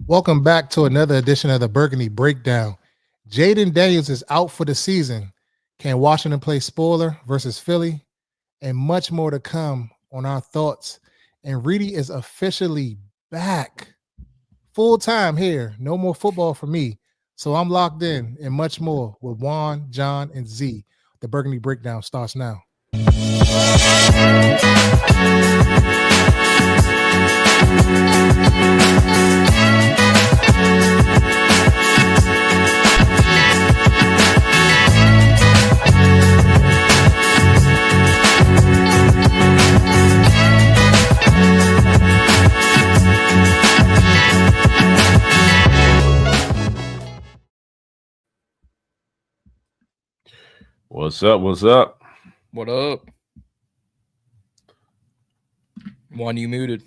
Welcome back to another edition of the Burgundy Breakdown. Jayden Daniels is out for the season. Can Washington play spoiler versus Philly? And much more to come on our thoughts. And Reedy is officially back full time here. No more football for me. So I'm locked in and much more with Juan, John, and Z. The Burgundy Breakdown starts now. What's up? What's up? What up? One you muted.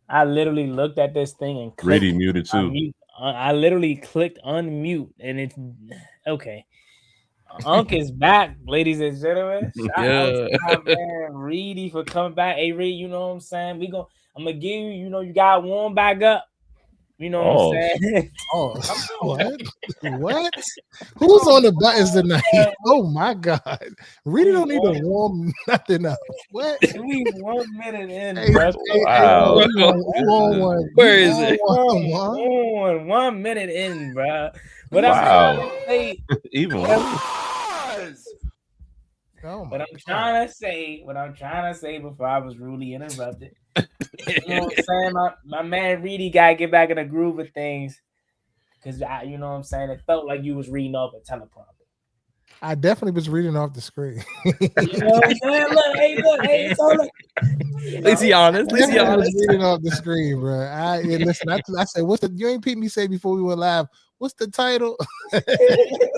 I literally looked at this thing and clicked Reedy muted too. unmute. I literally clicked unmute and it's okay. Unc is back, ladies and gentlemen. Shout out to my man Reedy for coming back. Hey Reed, you know what I'm saying? I'm gonna give you, you got warm back up. You know what I'm saying? Oh, what? Who's on the buttons tonight? Oh my God! Reedy don't need to warm nothing up. What? We 1 minute in, Hey, bro. Wow. Where is it? 1 minute in, bro. But Wow. I'm trying to say, Even what I'm trying to say before I was rudely interrupted. You know what I'm saying? My man Reedy gotta get back in the groove of things. Cause you know what I'm saying? It felt like you was reading off a teleprompter. I definitely was reading off the screen. You know what I'm saying? Look, hey, it's all Is he honest? Is he I was honest? reading off the screen, bro. Listen. I said, "What's the?" You ain't peeped me say before we went live. What's the title?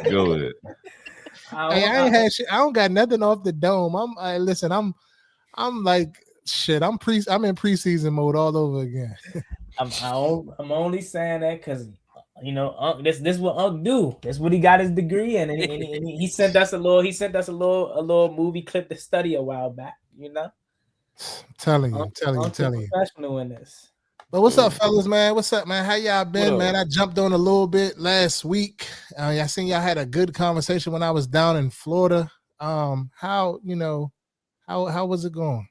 Go ahead. Hey, I ain't had shit. I don't got nothing off the dome. I'm like shit. I'm in preseason mode all over again. I'm only saying that because this what Unc do. That's what he got his degree in, and he sent us a little movie clip to study a while back. You know, I'm telling you. Professional in this. But what's up, fellas, man? What's up, man? How y'all been, man? I jumped on a little bit last week. I seen y'all had a good conversation when I was down in Florida. How was it going?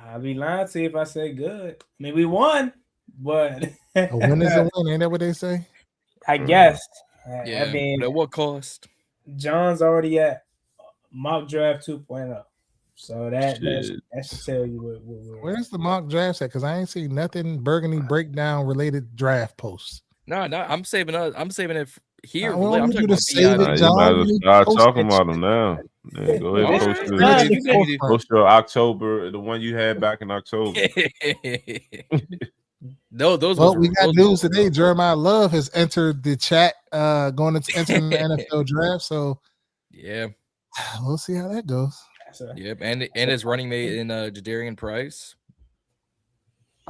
I'll be lying to you if I say good. I mean, we won, but a win is a win. Ain't that what they say? I guess. Yeah. I mean, at what cost? John's already at mock draft 2.0. So that should tell you what where's the mock draft at? Because I ain't seen nothing Burgundy Breakdown related draft posts. No, I'm saving it here. I want you to save it, John. You might as well start talking about them now. Yeah, go ahead and post your October, the one you had back in October. We got news today. Jeremiah Love has entered the chat, going to enter the NFL draft. So yeah, we'll see how that goes. Yep, and his running mate in Jadarian Price.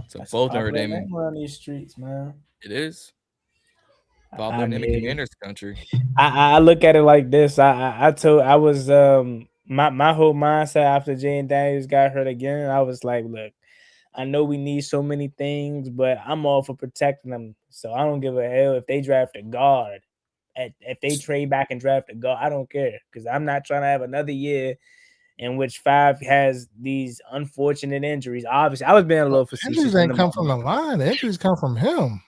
So both Notre Dame around these streets, man. It is. Popular name in Commanders country. I look at it like this. My whole mindset after Jayden Daniels got hurt again. I was like, look, I know we need so many things, but I'm all for protecting them. So I don't give a hell if they draft a guard. If they trade back and draft a guard, I don't care because I'm not trying to have another year in which Five has these unfortunate injuries. Obviously, I was being a little facetious. Injuries ain't come from the line. The injuries come from him.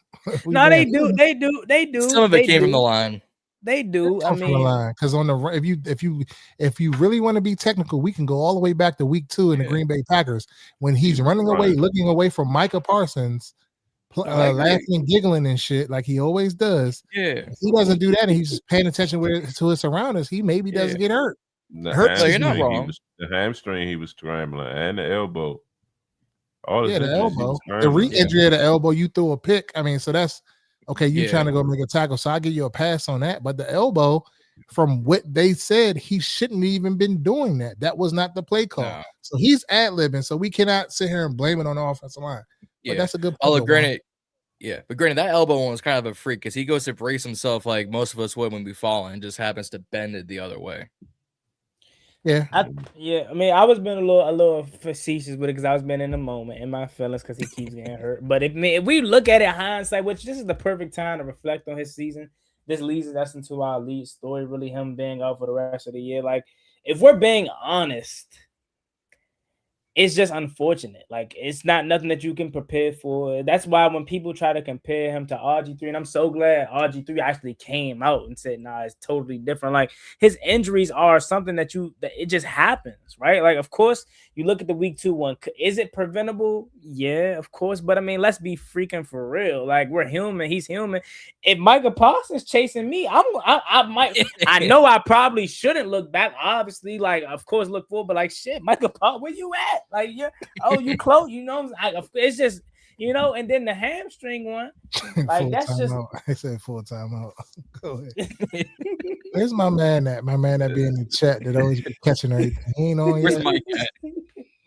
No, they do. They do. Some of it came from the line. They do. I mean, because on the if you really want to be technical, we can go all the way back to week 2 in the Green Bay Packers when he's running away, looking away from Micah Parsons, laughing, giggling and shit like he always does. Yeah, if he doesn't do that and he's just paying attention to his surroundings, he maybe doesn't get hurt. You're not wrong. The hamstring he was scrambling and the elbow. The elbow, the re-injury of the elbow. You threw a pick. I mean, so that's okay. You trying to go make a tackle, so I give you a pass on that. But the elbow, from what they said, he shouldn't even been doing that. That was not the play call. No. So he's ad-libbing. So we cannot sit here and blame it on the offensive line. But that's a good point. Granted, that elbow one was kind of a freak because he goes to brace himself like most of us would when we fall and just happens to bend it the other way. Yeah. I mean, I was being a little facetious with it because I was been in the moment in my feelings because he keeps getting hurt. But if we look at it hindsight, which this is the perfect time to reflect on his season, this leads us into our lead story, really him being out for the rest of the year. Like, if we're being honest, it's just unfortunate. Like, it's not nothing that you can prepare for. That's why when people try to compare him to RG3, and I'm so glad RG3 actually came out and said, nah, it's totally different. Like, his injuries are something that it just happens, right? Like, of course, you look at the week 2 one. Is it preventable? Yeah, of course. But I mean, let's be freaking for real. Like, we're human. He's human. If Micah Parsons chasing me, I might. I know I probably shouldn't look back. Obviously, like, of course, look forward. But like, shit, Micah Parsons, where you at? Like, you close. You know, it's just, you know. And then the hamstring one, like, that's just. Out. I said full time out. Go ahead. Where's my man at? My man that be in the chat that always be catching everything. He ain't on yet.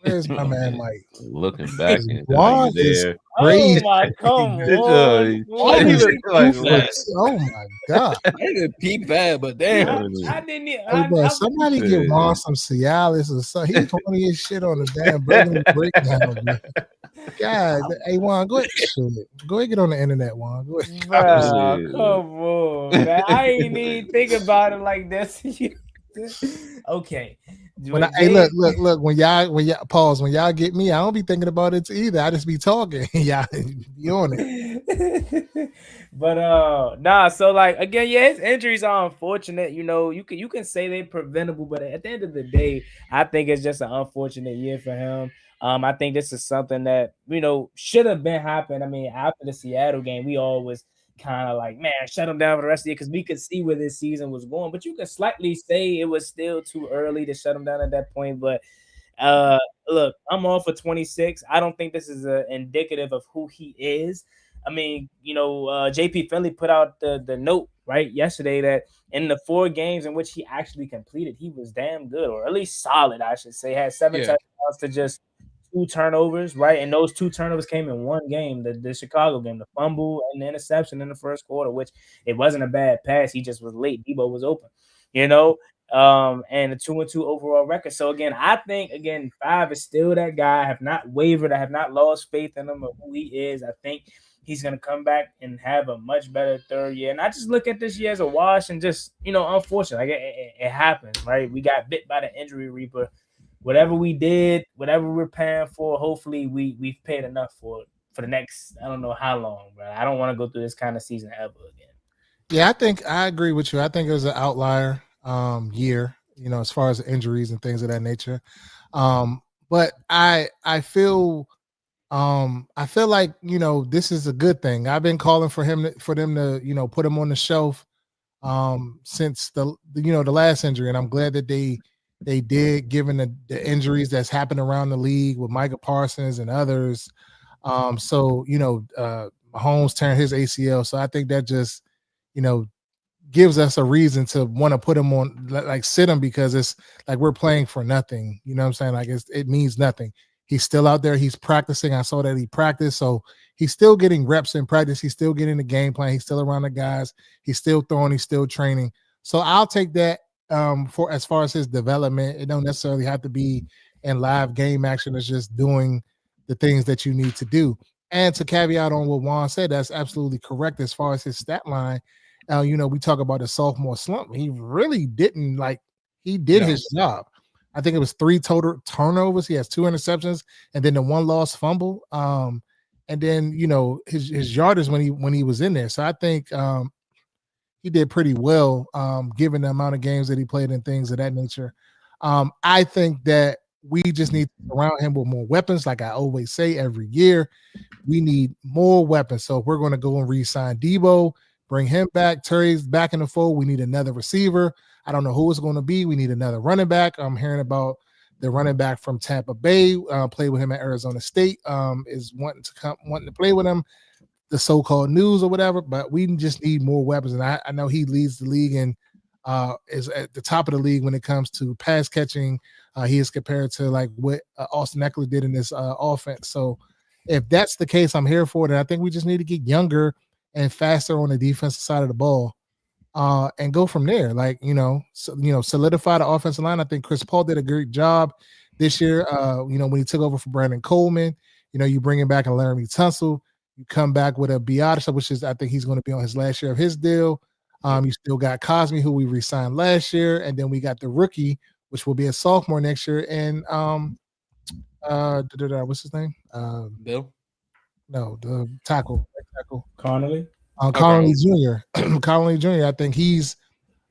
Where's my man Mike? Looking back and Juan is crazy. Oh my, come on. Oh my god. I didn't peep that, but damn. I didn't even, hey, bro, somebody give Juan some Cialis or something. He's funny as shit on the damn burgundy breakdown, man. God, hey Juan, go ahead. Go ahead, get on the internet, Juan. Go ahead. Bro, come on, man. I ain't even think about it like this. Okay. Hey, look. When y'all pause, when y'all get me, I don't be thinking about it either. I just be talking. Y'all be on it. But nah. So like again, yeah, his injuries are unfortunate. You know, you can say they're preventable, but at the end of the day, I think it's just an unfortunate year for him. I think this is something that, you know, should have been happening. I mean, after the Seattle game, we always kind of like, man, shut him down for the rest of the year because we could see where this season was going. But you could slightly say it was still too early to shut him down at that point. But look, I'm all for 26. I don't think this is indicative of who he is. I mean, you know, JP Finley put out the note right yesterday that in the 4 games in which he actually completed, he was damn good, or at least solid, I should say. Had 7 touchdowns to just 2 turnovers, right? And those 2 turnovers came in one game, the Chicago game, the fumble and the interception in the first quarter, which it wasn't a bad pass. He just was late. Debo was open, you know, and a 2-2 overall record. So again, I think 5 is still that guy. I have not wavered. I have not lost faith in him or who he is. I think he's going to come back and have a much better third year. And I just look at this year as a wash and just, you know, unfortunate. Like it happens, right? We got bit by the injury reaper. Whatever we did, whatever we're paying for, hopefully we've paid enough for it for the next, I don't know how long, bro. I don't want to go through this kind of season ever again. Yeah, I think I agree with you. I think it was an outlier year, you know, as far as injuries and things of that nature. But I feel like, you know, this is a good thing. I've been calling for them to, you know, put him on the shelf since the last injury, and I'm glad that they did, given the injuries that's happened around the league with Micah Parsons and others. So, you know, Mahomes tearing his ACL. So I think that just, you know, gives us a reason to want to put him on, like sit him, because it's like we're playing for nothing. You know what I'm saying? Like it means nothing. He's still out there. He's practicing. I saw that he practiced. So he's still getting reps in practice. He's still getting the game plan. He's still around the guys. He's still throwing. He's still training. So I'll take that. For as far as his development, it don't necessarily have to be in live game action. It's just doing the things that you need to do. And to caveat on what Juan said, that's absolutely correct as far as his stat line. You know, we talk about the sophomore slump. He really didn't he did his job. I think it was 3 total turnovers. He has 2 interceptions and then the 1 lost fumble. And then, you know, his yardage when he was in there. So I think he did pretty well, given the amount of games that he played and things of that nature. I think that we just need to surround him with more weapons. Like I always say every year, we need more weapons. So if we're going to go and re-sign Debo, bring him back. Terry's back in the fold. We need another receiver. I don't know who it's going to be. We need another running back. I'm hearing about the running back from Tampa Bay, played with him at Arizona State, is wanting to play with him. The so-called news or whatever, but we just need more weapons. And I know he leads the league and is at the top of the league when it comes to pass catching. He is compared to like what Austin Eckler did in this offense. So if that's the case, I'm here for it. And I think we just need to get younger and faster on the defensive side of the ball. and go from there. Like, solidify the offensive line. I think Chris Paul did a great job this year. When he took over for Brandon Coleman, you bring him back and Laramie Tunsil. You come back with a Biadasz, which is, I think he's going to be on his last year of his deal. You still got Cosme, who we re-signed last year, and then we got the rookie, which will be a sophomore next year. And what's his name? Bill? No, the tackle. Connolly. Connolly Jr. Connolly Jr. I think he's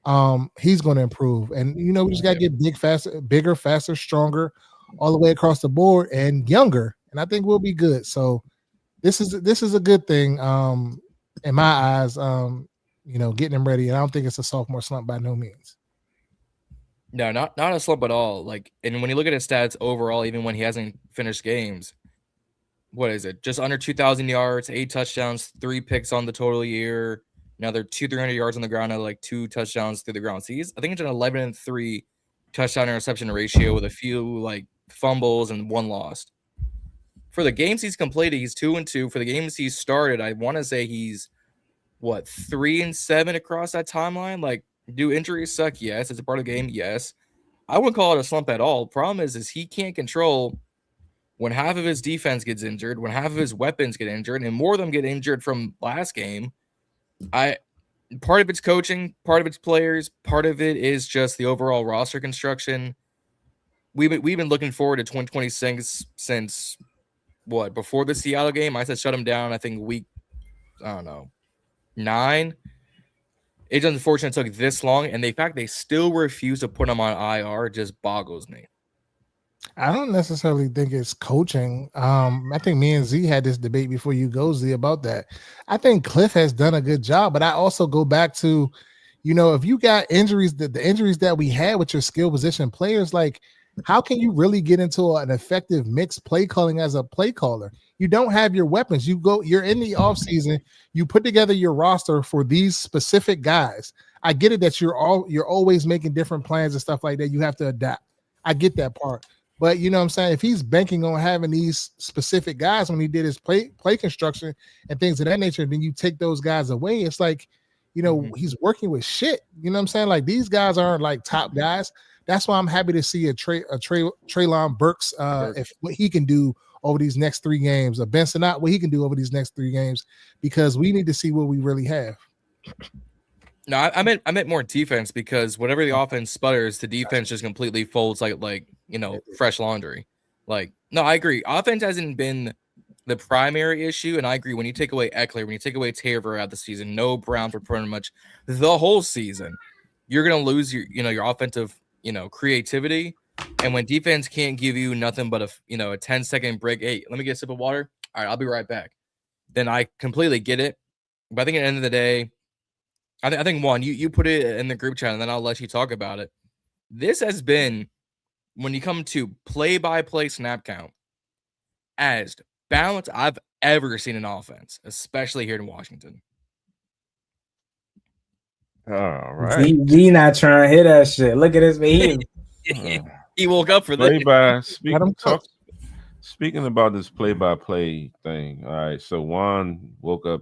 going to improve. And we just got to get bigger, faster, stronger, all the way across the board, and younger. And I think we'll be good. So this is a good thing. In my eyes, getting him ready. And I don't think it's a sophomore slump by no means. No, not a slump at all. Like, and when you look at his stats overall, even when he hasn't finished games, what is it? Just under 2,000 yards, 8 touchdowns, 3 picks on the total year. Another 300 yards on the ground, like 2 touchdowns through the ground. So I think it's an 11-3 touchdown interception ratio with a few like fumbles and 1 lost. For the games he's completed, he's 2-2. For the games he's started, I want to say he's 3-7 across that timeline. Like, do injuries suck? Yes. It's a part of the game. Yes. I wouldn't call it a slump at all. Problem is he can't control when half of his defense gets injured, when half of his weapons get injured, and more of them get injured from last game. Part of it's coaching, part of it's players, part of it is just the overall roster construction. We've been looking forward to 2026 since before the Seattle game. I said shut him down. I think week 9. It's unfortunate it took this long, and the fact they still refuse to put him on IR just boggles me. I don't necessarily think it's coaching. I think me and Z had this debate before you go, Z, about that. I think Cliff has done a good job, but I also go back to, if you got injuries, the injuries that we had with your skill position players, like, how can you really get into an effective mixed play calling as a play caller? You don't have your weapons. You're in the offseason. You put together your roster for these specific guys. I get it that you're always making different plans and stuff like that. You have to adapt. I get that part. But you know what I'm saying? If he's banking on having these specific guys when he did his play construction and things of that nature, then you take those guys away. It's like, he's working with shit. You know what I'm saying? Like, these guys aren't like top guys. That's why I'm happy to see a Treylon Burks, if what he can do over these next 3 games, or Ben Sinnott, what he can do over these next 3 games, because we need to see what we really have. No, I meant more defense, because whatever the offense sputters, the defense just completely folds like fresh laundry. Like, no, I agree. Offense hasn't been the primary issue, and I agree. When you take away Eckler, when you take away Taylor out the season, no Brown for pretty much the whole season, you're gonna lose your offensive creativity. And when defense can't give you nothing but a 10-second break, hey, let me get a sip of water. All right, I'll be right back. Then I completely get it. But I think at the end of the day, I think Juan, you put it in the group chat, and then I'll let you talk about it. This has been, when you come to play-by-play snap count, as balanced I've ever seen an offense, especially here in Washington. All right. He not trying to hit that shit. Look at this man. He woke up for this. Speaking about this play-by-play thing, all right. So Juan woke up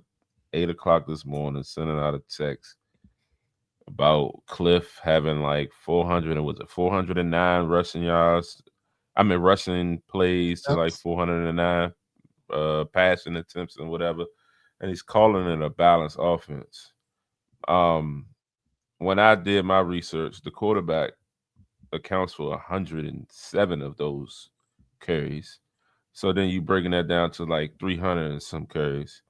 8 o'clock this morning, sending out a text about Cliff having like 409 rushing yards. Rushing plays to like 409 passing attempts and whatever. And he's calling it a balanced offense. When I did my research, the quarterback accounts for 107 of those carries. So then you breaking that down to like 300 and some carries.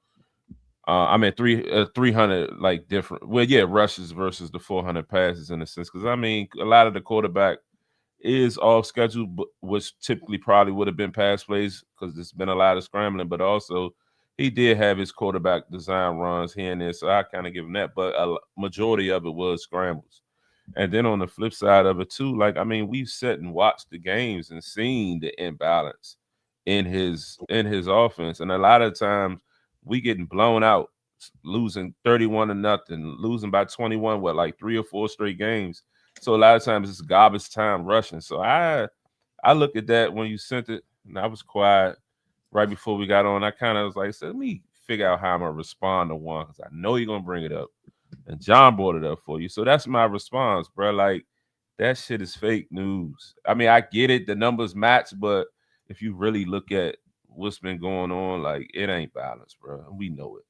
300 like different. Well, yeah, rushes versus the 400 passes in a sense. Because a lot of the quarterback is off schedule, which typically probably would have been pass plays because there's been a lot of scrambling. But also, he did have his quarterback design runs here and there, so I kind of give him that. But a majority of it was scrambles. And then on the flip side of it too, we've sat and watched the games and seen the imbalance in his offense, and a lot of times we getting blown out, losing 31-0, losing by 21, like 3 or 4 straight games. So a lot of times it's garbage time rushing. So I look at that when you sent it, and I was quiet right before we got on. I kind of was like, let me figure out how I'm gonna respond to one, because I know you're gonna bring it up. And John brought it up for you. So that's my response, bro. Like, that shit is fake news. I mean, I get it. The numbers match, but if you really look at what's been going on, like, it ain't balanced, bro. We know it.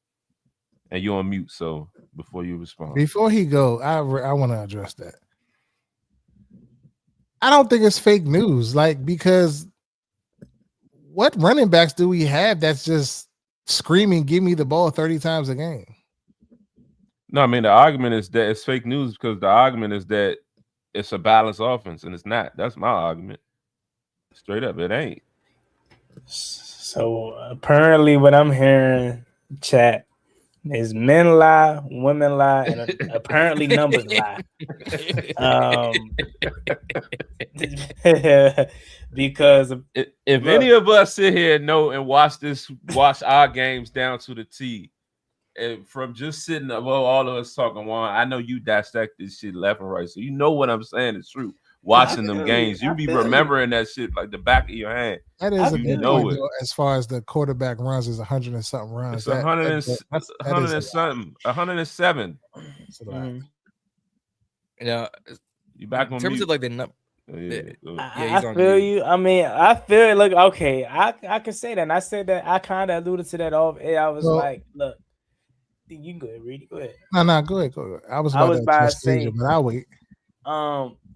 And you're on mute, so before you respond. Before he go, I want to address that. I don't think it's fake news, like, because what running backs do we have that's just screaming, "Give me the ball 30 times a game"? No, I mean, the argument is that it's fake news because the argument is that it's a balanced offense, and it's not. That's my argument. Straight up, it ain't. So apparently, what I'm hearing, chat, is men lie, women lie, and apparently numbers lie. Because if any of us sit here and know and watch our games down to the T, and from just sitting above all of us talking one, I know you dissect this shit left and right, so you know what I'm saying is true. Watching them games, you be remembering that shit like the back of your hand. That is a good point, though, as far as the quarterback runs is 100 and something runs. It's 100 and something, 107. Yeah, you back on in terms mute. of like the I feel you. I mean, I feel like okay, I can say that. And I said that I kind of alluded to that off air. I was like, look, you can go ahead, Reedy. Go ahead. No, go ahead. I was about to say, but I'll wait.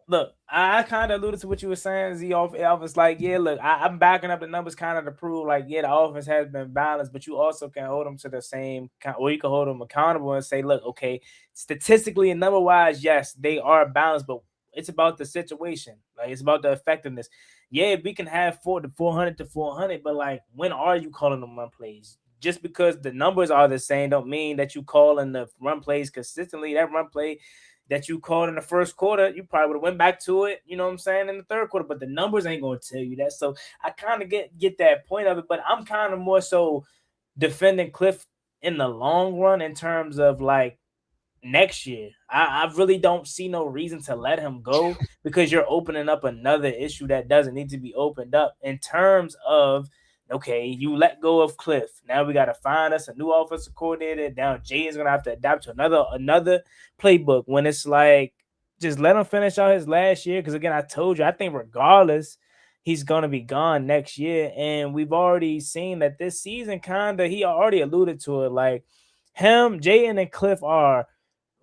Look, I kind of alluded to what you were saying, Z. Off air. I was like, yeah, look, I'm backing up the numbers kind of to prove, like, yeah, the offense has been balanced, but you also can hold them to the same, or you can hold them accountable and say, look, okay, statistically and number wise, yes, they are balanced, but it's about the situation. Like, it's about the effectiveness. Yeah, we can have 400 to 400, but like, when are you calling them run plays? Just because the numbers are the same don't mean that you call in the run plays consistently. That run play that you called in the first quarter, you probably would have went back to it, you know what I'm saying, in the third quarter, but the numbers ain't going to tell you that. So I kind of get that point of it, but I'm kind of more so defending Cliff in the long run in terms of like next year. I really don't see no reason to let him go because you're opening up another issue that doesn't need to be opened up in terms of, okay, you let go of Cliff. Now we got to find us a new offensive coordinator. Now Jay is going to have to adapt to another playbook when it's like, just let him finish out his last year. Because again, I told you, I think regardless, he's going to be gone next year. And we've already seen that this season he already alluded to it. Like him, Jayden and Cliff are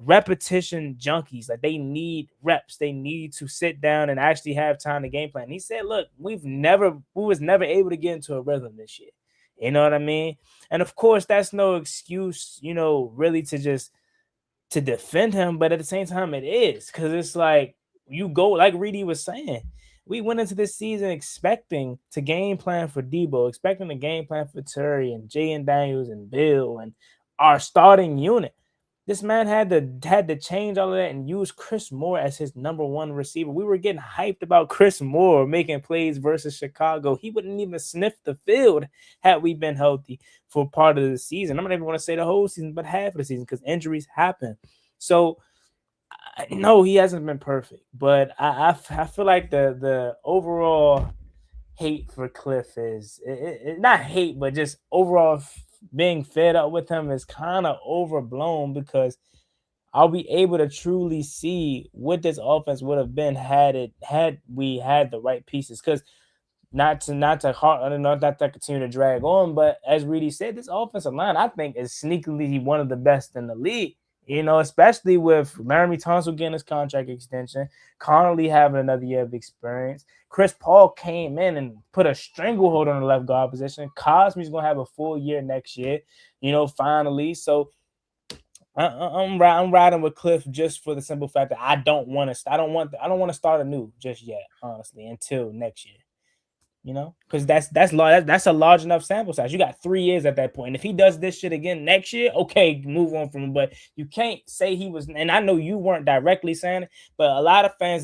repetition junkies. Like they need reps. They need to sit down and actually have time to game plan. And he said, look, we was never able to get into a rhythm this year. You know what I mean? And of course, that's no excuse, really to defend him. But at the same time, it is, because it's like you go, like Reedy was saying, we went into this season expecting to game plan for Debo, expecting to game plan for Terry and Jay Daniels and Bill and our starting unit. This man had to change all of that and use Chris Moore as his number one receiver. We were getting hyped about Chris Moore making plays versus Chicago. He wouldn't even sniff the field had we been healthy for part of the season. I'm not even going to say the whole season, but half of the season, because injuries happen. So, no, he hasn't been perfect. But I feel like the overall hate for Cliff is not hate, but just overall being fed up with him is kind of overblown, because I'll be able to truly see what this offense would have been had we had the right pieces. Because not to continue to drag on, but as Reedy said, this offensive line I think is sneakily one of the best in the league. Especially with Laramie Tunsil getting his contract extension, Connolly having another year of experience. Chris Paul came in and put a stranglehold on the left guard position. Cosme's going to have a full year next year, finally. So I'm riding with Cliff just for the simple fact that I don't want to start anew just yet, honestly, until next year. Because that's a large enough sample size. You got 3 years at that point. And if he does this shit again next year, okay, move on from him. But you can't say he was. And I know you weren't directly saying it, but a lot of fans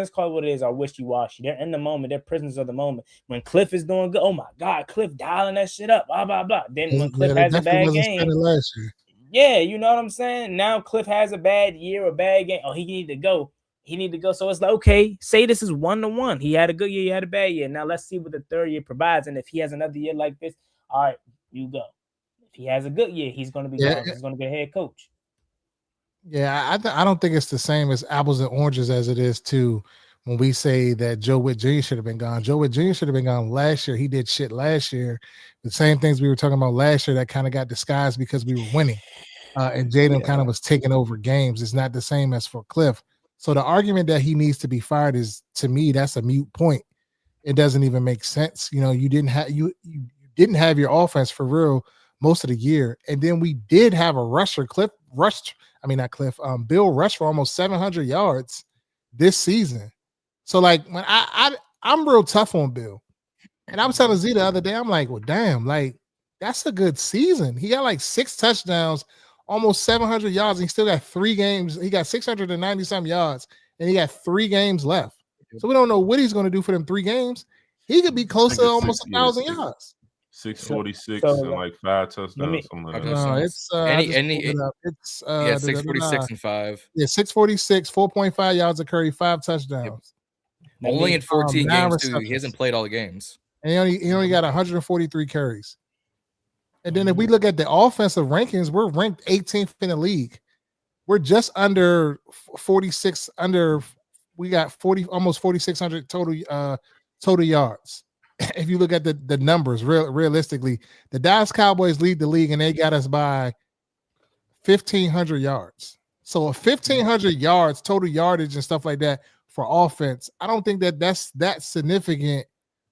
call it what it is, are wishy-washy. They're in the moment. They're prisoners of the moment. When Cliff is doing good, oh my God, Cliff dialing that shit up, blah blah blah. Then when Cliff has a bad game, last year. Yeah, you know what I'm saying. Now Cliff has a bad year or bad game. Oh, he need to go. So it's like, okay, say this is 1-1. He had a good year, he had a bad year. Now let's see what the third year provides. And if he has another year like this, all right, you go. If he has a good year, he's going to be gone. He's going to be a head coach. Yeah, I don't think it's the same as apples and oranges as it is to when we say that Joe Witt Jr. should have been gone. Joe Witt Jr. should have been gone last year. He did shit last year. The same things we were talking about last year that kind of got disguised because we were winning. And Jaden kind of was taking over games. It's not the same as for Cliff. So the argument that he needs to be fired is, to me, that's a mute point. It doesn't even make sense. You know, you didn't have your offense for real most of the year, and then we did have a rusher, not Cliff, Bill rush for almost 700 yards this season. So like when I'm real tough on Bill, and I was telling Z the other day, I'm like, well, damn, like that's a good season. He got like 6 touchdowns, almost 700 yards, and he still got 3 games. He got 690 some yards, and he got 3 games left. So we don't know what he's going to do for them 3 games. He could be close to almost 1,000 yards. 646 and like 5 touchdowns, something like that. No, it's it's 646 and 5. Yeah, 646, 4.5 yards a carry, 5 touchdowns. Yep. Only in 14 games too. He hasn't played all the games. And he only got 143 carries. And then if we look at the offensive rankings, we're ranked 18th in the league. We're just under 46 we got 40 almost 4,600 total yards. If you look at the numbers realistically, the Dallas Cowboys lead the league and they got us by 1,500 yards. So 1,500 yards total yardage and stuff like that for offense, I don't think that's that significant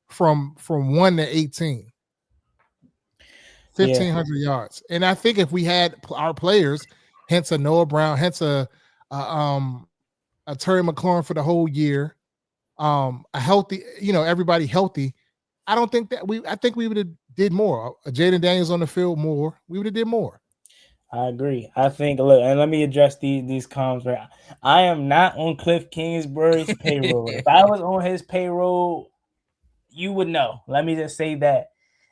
from 1 to 18. 1,500 yards. And I think if we had our players, hence a Noah Brown, hence a Terry McLaurin for the whole year, a healthy, everybody healthy, I think we would have did more. Jayden Daniels on the field more. We would have did more. I agree. I think, look, and let me address these comments. Right, I am not on Cliff Kingsbury's payroll. If I was on his payroll, you would know. Let me just say that.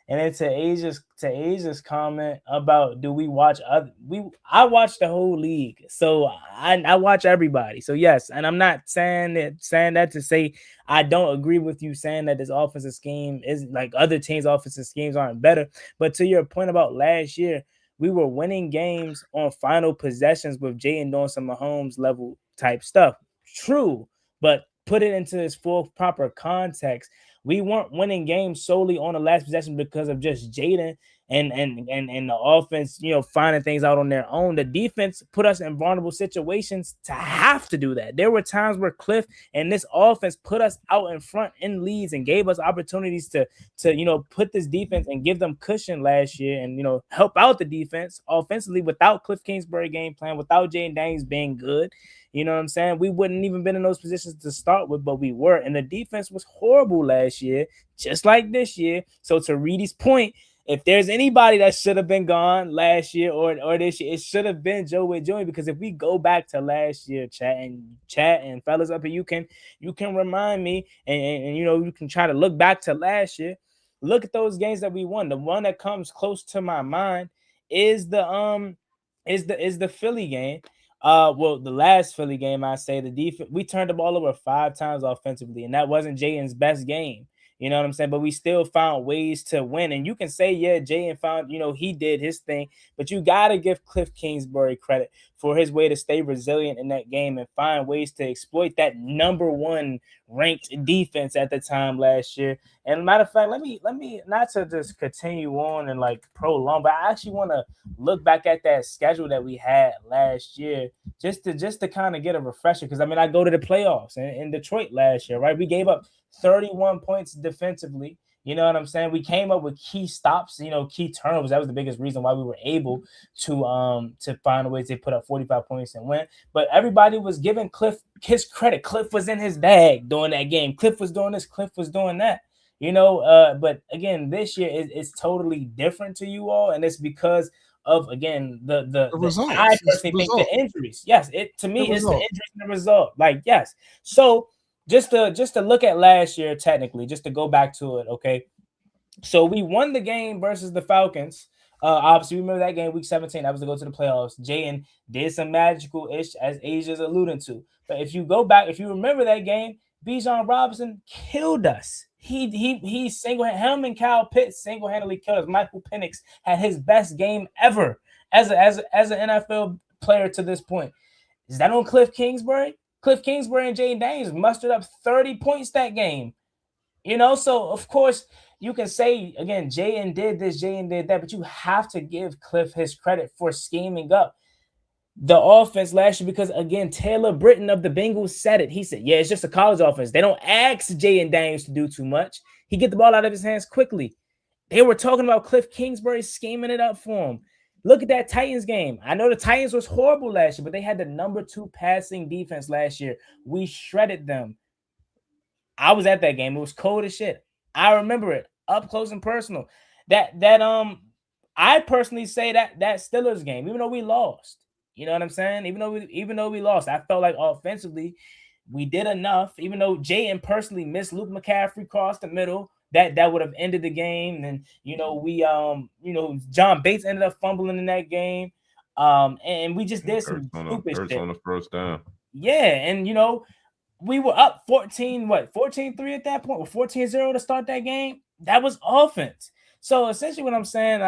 And then to Asia's comment about do we watch I watch the whole league, so I watch everybody. So yes, and I'm not saying that to say I don't agree with you saying that this offensive scheme is like other teams' offensive schemes aren't better. But to your point about last year, we were winning games on final possessions with Jayden doing some Mahomes level type stuff. True, but put it into its full proper context. We weren't winning games solely on the last possession because of just Jayden and the offense, finding things out on their own. The defense put us in vulnerable situations to have to do that. There were times where Cliff and this offense put us out in front in leads and gave us opportunities to put this defense and give them cushion last year and help out the defense offensively without Cliff Kingsbury game plan, without Jayden Daniels being good. You know what I'm saying? We wouldn't even been in those positions to start with, but we were. And the defense was horrible last year, just like this year. So to Reedy's point, if there's anybody that should have been gone last year or this year, it should have been Joe Witt Jr. Because if we go back to last year, chat and fellas up here, you can remind me and you can try to look back to last year. Look at those games that we won. The one that comes close to my mind is the Philly game. The last Philly game, I say the defense, we turned the ball over 5 times offensively, and that wasn't Jayden's best game. You know what I'm saying? But we still found ways to win. And you can say, yeah, Jayden found, he did his thing, but you got to give Cliff Kingsbury credit for his way to stay resilient in that game and find ways to exploit that number 1 ranked defense at the time last year. And matter of fact, let me not to just continue on and like prolong, but I actually want to look back at that schedule that we had last year just to kind of get a refresher. Because I go to the playoffs in Detroit last year, right? We gave up 31 points defensively. You know what I'm saying? We came up with key stops, key turnovers. That was the biggest reason why we were able to find ways to put up 45 points and win. But everybody was giving Cliff his credit. Cliff was in his bag during that game. Cliff was doing this. Cliff was doing that. But again, this year it's totally different to you all, and it's because of again the results. I personally think the injuries. Yes, to me it's the injuries and the result. Like yes, so. Just to look at last year, technically, just to go back to it, okay? So we won the game versus the Falcons. Obviously, remember that game, week 17. That was to go to the playoffs. Jayden did some magical-ish, as Asia's alluding to. But if you go back, if you remember that game, Bijan Robinson killed us. He him and Kyle Pitts single-handedly killed us. Michael Penix had his best game ever as an NFL player to this point. Is that on Cliff Kingsbury? Cliff Kingsbury and Jayden Daniels mustered up 30 points that game. So of course you can say again, Jayden did this, Jayden did that, but you have to give Cliff his credit for scheming up the offense last year because, again, Taylor Britton of the Bengals said it. He said, yeah, it's just a college offense. They don't ask Jayden Daniels to do too much. He get the ball out of his hands quickly. They were talking about Cliff Kingsbury scheming it up for him. Look at that Titans game. I know the Titans was horrible last year, but they had the number 2 passing defense last year. We shredded them. I was at that game. It was cold as shit. I remember it up close and personal. I personally say that Steelers game, even though we lost, you know what I'm saying? Even though we lost, I felt like offensively we did enough. Even though Jayden personally missed Luke McCaffrey across the middle, that would have ended the game. And we John Bates ended up fumbling in that game. And we just did some stupid shit on the first down. Yeah, and we were up 14-3 at that point, or 14-0 to start that game. That was offense. So essentially, what I'm saying,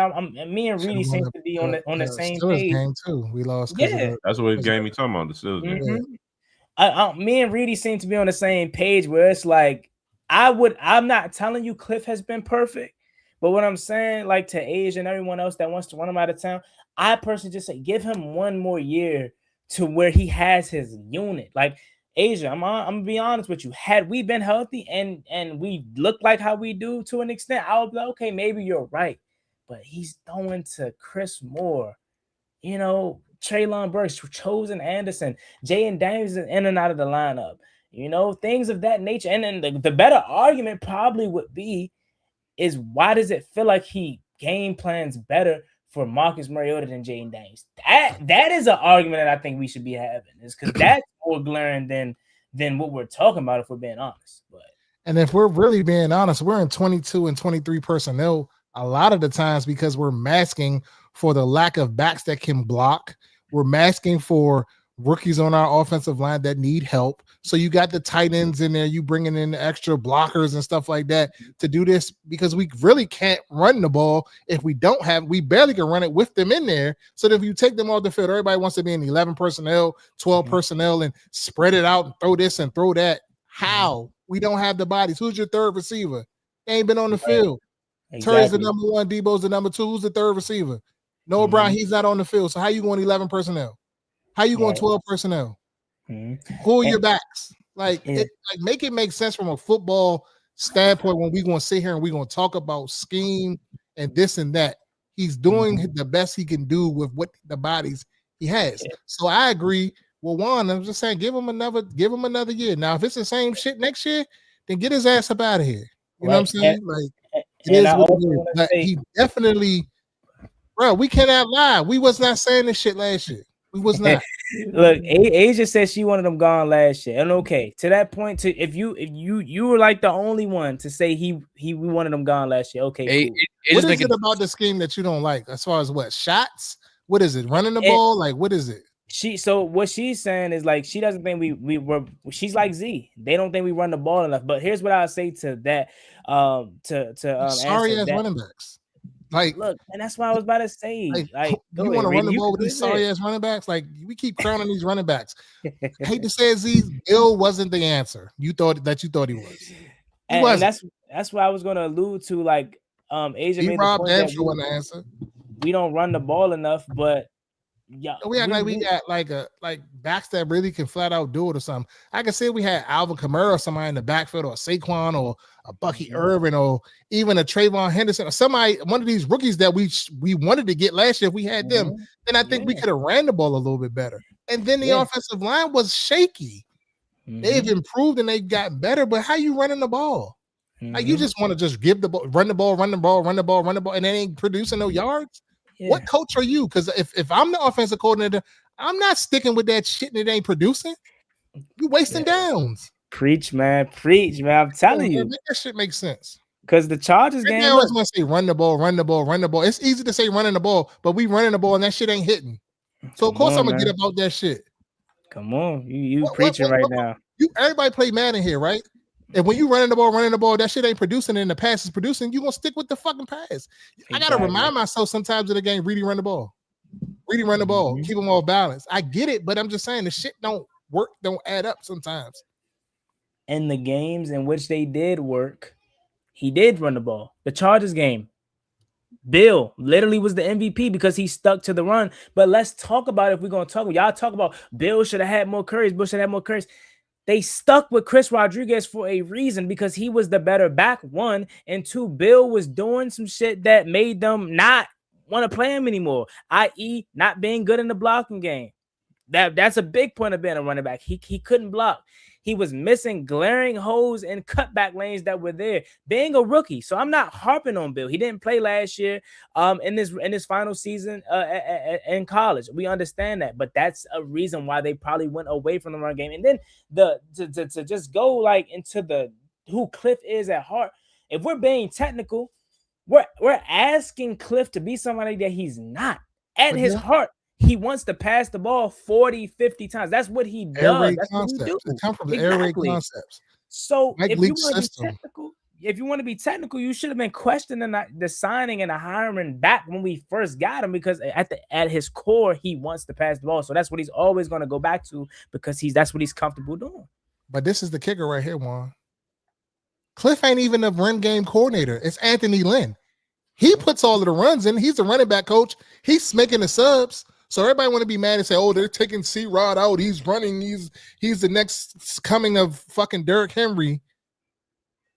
me and Reedy seem to be on the same page. Game too. We lost. Yeah, that's what game we talking about. The Steelers game. Me and Reedy seem to be on the same page where it's like I'm not telling you Cliff has been perfect, but what I'm saying, like to Asia and everyone else that wants to run him out of town, I personally just say give him one more year to where he has his unit. Like Asia, I'm gonna be honest with you. Had we been healthy and we looked like how we do to an extent, I would be like, okay, maybe you're right. But he's throwing to Chris Moore, Treylon Burks, Chosen Anderson, Jayden Daniels is in and out of the lineup, things of that nature. And then the better argument probably would be is why does it feel like he game plans better for Marcus Mariota than Jayden Daniels? That is an argument that I think we should be having, is because that's more glaring than what we're talking about if we're being honest. And if we're really being honest, we're in 22 and 23 personnel a lot of the times because we're masking for the lack of backs that can block. We're masking for rookies on our offensive line that need help. So you got the tight ends in there, you bringing in extra blockers and stuff like that to do this because we really can't run the ball if we barely can run it with them in there. So that if you take them off the field, everybody wants to be in 11 personnel, 12 personnel and spread it out and throw this and throw that. How? We don't have the bodies. Who's your third receiver? They ain't been on the field. Exactly. Terry's the number 1, Debo's the number 2. Who's the third receiver? Noah Brown, he's not on the field. So how you going 11 personnel? How you going 12 personnel? Who are your backs? Make it make sense from a football standpoint when we're going to sit here and we're going to talk about scheme and this and that. He's doing the best he can do with what the bodies he has. So I agree with Juan. I'm just saying, give him another year. Now, if it's the same shit next year, then get his ass up out of here. You know what I'm saying? It is what it is. But he definitely, bro, we cannot lie. We was not saying this shit last year. We was not. Look, Asia said she wanted him gone last year. And okay, to that point, if you were like the only one to say we wanted him gone last year. Okay, cool. What is it about the scheme that you don't like? As far as what? Shots? What is it? Running the ball? Like, what is it? So what she's saying is like she doesn't think we were. She's like Z. They don't think we run the ball enough. But here's what I'll say to that. Sorry ass running backs. Like, look, and that's what I was about to say. Like you want to run the ball with these sorry ass running backs? Like, we keep crowning these running backs. I hate to say it, Z. Bill wasn't the answer. You thought he was. And that's what I was going to allude to. Like, Asia made the point that we don't run the ball enough, but yeah, we act like we got like backs that really can flat out do it or something. I can say we had Alvin Kamara or somebody in the backfield, or Saquon, or a Bucky Irvin, or even a Trayvon Henderson, or one of these rookies that we wanted to get last year. If we had them, then I think we could have ran the ball a little bit better. And then the offensive line was shaky. They've improved and they've gotten better, but how you running the ball? Like, you just want to just give the ball, run the ball, and they ain't producing no yards. What coach are you? Because if I'm the offensive coordinator, I'm not sticking with that shit and it ain't producing. You wasting downs. Preach, man. I'm telling you. Make that shit make sense. Because the Chargers game. I always want to say run the ball. It's easy to say running the ball, but we running the ball and that shit ain't hitting. So of course I'm gonna get about that shit. Come on, you preaching right now. Everybody play Madden here, right? And when you running the ball, that shit ain't producing and the pass is producing, you gonna stick with the fucking pass. Exactly. I gotta remind myself sometimes in the game, really run the ball. Read him run the ball, keep him off balance. I get it, but I'm just saying the shit don't work, don't add up sometimes. In the games in which they did work, he did run the ball. The Chargers game, Bill literally was the MVP because he stuck to the run. But let's talk about it if we're going to talk. Y'all talk about Bill should have had more courage. Bill should have had more courage. They stuck with Chris Rodriguez for a reason because he was the better back, one. And two, Bill was doing some shit that made them not want to play him anymore, i.e. not being good in the blocking game. That's a big point of being a running back. He couldn't block. He was missing glaring holes in cutback lanes that were there. Being a rookie, so I'm not harping on Bill. He didn't play last year. In this final season in college, we understand that, but that's a reason why they probably went away from the run game. And then to just go like into the who Cliff is at heart. If we're being technical, we're asking Cliff to be somebody that he's not at his heart. He wants to pass the ball 40, 50 times. That's what he does. That's what he do. It comes from the air raid concepts. So if you want to be technical, you should have been questioning the signing and the hiring back when we first got him, because at his core, he wants to pass the ball. So that's what he's always going to go back to, because that's what he's comfortable doing. But this is the kicker right here, Juan. Cliff ain't even a run game coordinator. It's Anthony Lynn. He puts all of the runs in. He's the running back coach. He's making the subs. So everybody want to be mad and say, "Oh, they're taking C-Rod out. He's running. He's the next coming of fucking Derrick Henry."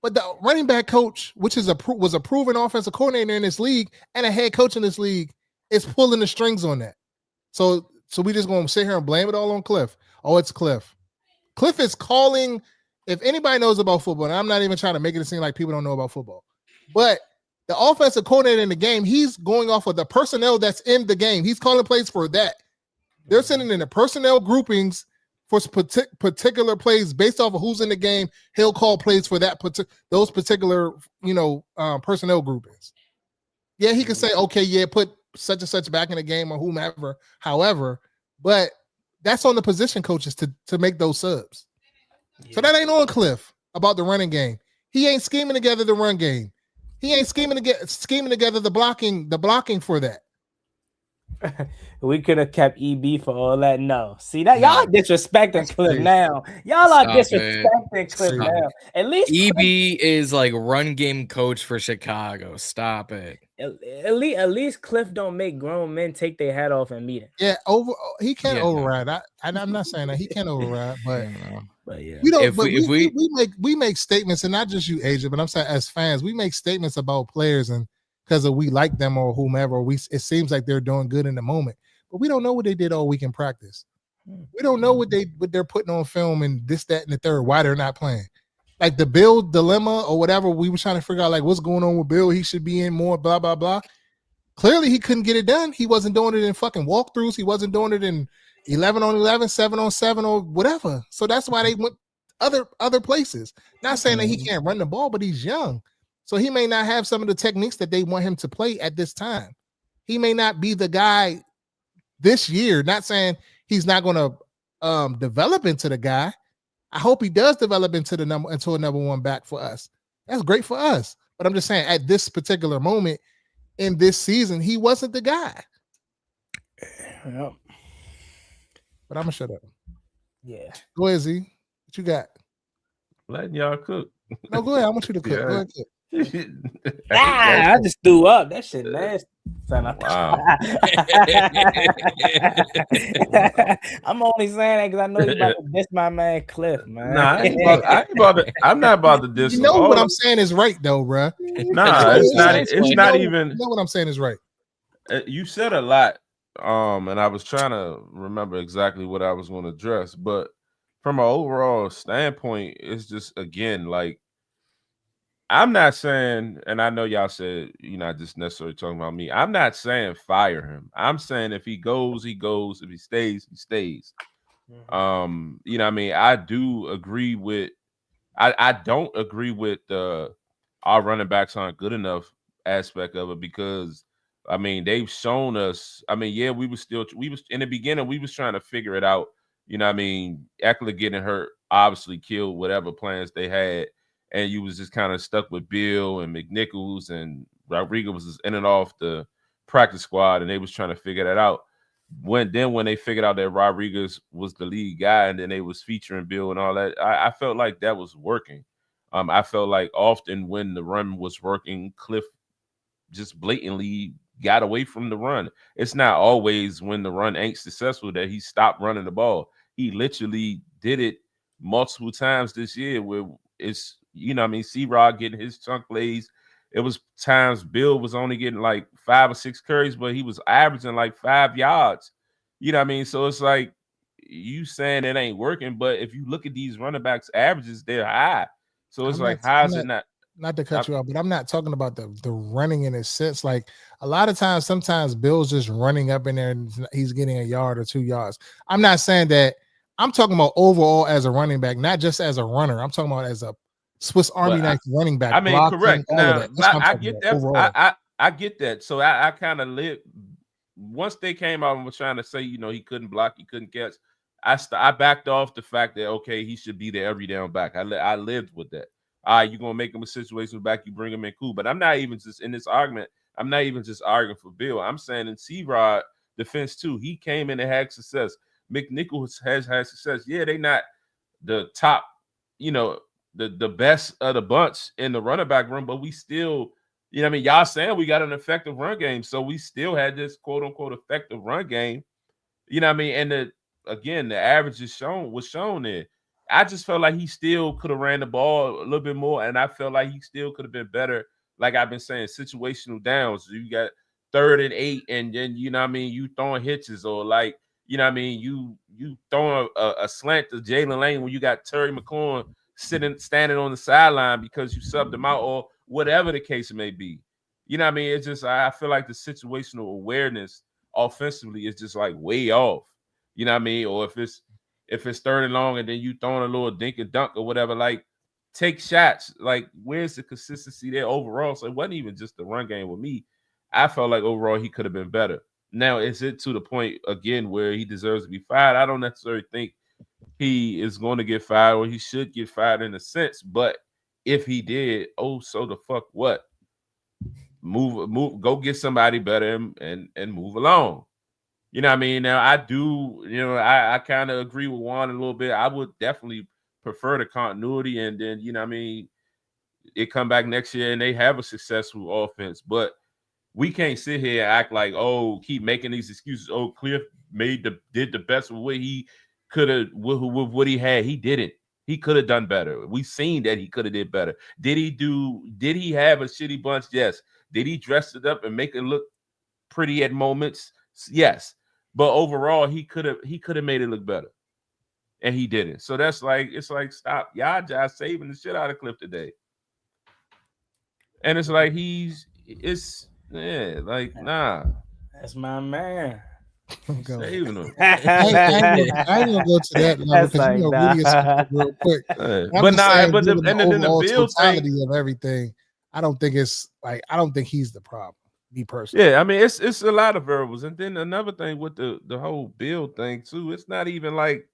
But the running back coach, which is was a proven offensive coordinator in this league and a head coach in this league, is pulling the strings on that. So we just gonna sit here and blame it all on Cliff. Oh, it's Cliff. Cliff is calling. If anybody knows about football, and I'm not even trying to make it seem like people don't know about football, but the offensive coordinator in the game, he's going off of the personnel that's in the game. He's calling plays for that. They're sending in the personnel groupings for particular plays based off of who's in the game. He'll call plays for those particular, personnel groupings. Yeah, he can say, okay, yeah, put such and such back in the game or whomever, however, but that's on the position coaches to make those subs. Yeah. So that ain't on Cliff about the running game. He ain't scheming together the run game. He ain't scheming together the blocking for that. We could have kept EB for all that. No, see that y'all disrespecting Cliff now. Y'all are disrespecting Cliff now. At least EB is like run game coach for Chicago. Stop it. At least Cliff don't make grown men take their hat off and meet him. Yeah, he can't override. I'm not saying that he can't override, but yeah, we make statements, and not just you, Asia, but I'm saying as fans, we make statements about players and because we like them or whomever. It seems like they're doing good in the moment, but we don't know what they did all week in practice. We don't know what they're putting on film and this, that, and the third. Why they're not playing. Like the Bill dilemma or whatever, we were trying to figure out like what's going on with Bill. He should be in more, blah, blah, blah. Clearly, he couldn't get it done. He wasn't doing it in fucking walkthroughs. He wasn't doing it in 11 on 11, 7 on 7 or whatever. So that's why they went other places. Not saying that he can't run the ball, but he's young. So he may not have some of the techniques that they want him to play at this time. He may not be the guy this year. Not saying he's not going to develop into the guy. I hope he does develop into a number one back for us. That's great for us. But I'm just saying at this particular moment in this season, he wasn't the guy. Yep. But I'm going to shut up. Yeah. Go ahead, Z. What you got? Letting y'all cook. No, go ahead. I want you to cook. Yeah. Go ahead, cook. I just threw up. That shit nasty. Wow. I'm only saying that because I know you about to diss my man Cliff, man. Nah, I'm not about to diss. You know what I'm saying is right, though, bro. Nah, it's not even. You know what I'm saying is right. You said a lot, and I was trying to remember exactly what I was going to address, but from an overall standpoint, it's just again like. I'm not saying, and I know y'all said you're not just necessarily talking about me. I'm not saying fire him. I'm saying if he goes, he goes. If he stays, he stays. Mm-hmm. You know what I mean? I do agree with I don't agree with our running backs aren't good enough aspect of it because I mean they've shown us. I mean, yeah, we was in the beginning, we was trying to figure it out. You know what I mean? Eckler getting hurt obviously killed whatever plans they had. And you was just kind of stuck with Bill and McNichols and Rodriguez was in and off the practice squad, and they was trying to figure that out. when they figured out that Rodriguez was the lead guy, and then they was featuring Bill and all that, I felt like that was working. I felt like often when the run was working, Cliff just blatantly got away from the run. It's not always when the run ain't successful that he stopped running the ball. He literally did it multiple times this year where it's, C-Rod getting his chunk plays. It was times Bill was only getting like 5 or 6 carries, but he was averaging like 5 yards. So it's like you saying it ain't working, but if you look at these running backs averages, they're high. So it's how is it not? Not to cut you off, but I'm not talking about the running in a sense. Like a lot of times, sometimes Bill's just running up in there and he's getting a yard or 2 yards. I'm not saying that. I'm talking about overall as a running back, not just as a runner. I'm talking about as a Swiss Army knife running back. I mean, blocking, correct. Now, I get that. I get that. So I kind of lived. Once they came out and were trying to say, he couldn't block, he couldn't catch, I backed off the fact that, okay, he should be there every down back. I lived with that. All right, you're going to make him a situational back, you bring him in, cool. But I'm not even just in this argument. I'm not even just arguing for Bill. I'm saying in C-Rod defense too. He came in and had success. McNichols has had success. Yeah, they not the top, the best of the bunch in the running back room, but we still, y'all saying we got an effective run game. So we still had this quote unquote effective run game. And the average was shown there. I just felt like he still could have ran the ball a little bit more, and I felt like he still could have been better. Like I've been saying, situational downs. You got 3rd and 8, and then you throwing hitches, or like you throwing a slant to Jalen Lane when you got Terry McLaurin standing on the sideline because you subbed him out, or whatever the case may be. It's just I feel like the situational awareness offensively is just like way off. Or if it's 3rd and long and then you throwing a little dink and dunk or whatever, like take shots. Like where's the consistency there overall? So it wasn't even just the run game with me. I felt like overall he could have been better. Now, is it to the point again where he deserves to be fired? I don't necessarily think he is going to get fired, or he should get fired in a sense. But if he did, so the fuck what? Move, go get somebody better and move along. Now I do, I kind of agree with Juan a little bit. I would definitely prefer the continuity, and then, it come back next year and they have a successful offense. But we can't sit here and act like, keep making these excuses. Cliff did the best with what he could have, with what he had. He didn't. He could have done better. We've seen that he could have did better. Did he have a shitty bunch? Yes. Did he dress it up and make it look pretty at moments? Yes. But overall, he could have made it look better, and he didn't. So it's like stop, y'all just saving the shit out of Cliff today, and it's like nah. That's my man. Saving him. I ain't gonna go to that level because Rudy is real quick. But the Bill totality of everything, I don't think he's the problem. Me personally. Yeah, I mean it's a lot of variables. And then another thing with the whole Bill thing too, it's not even like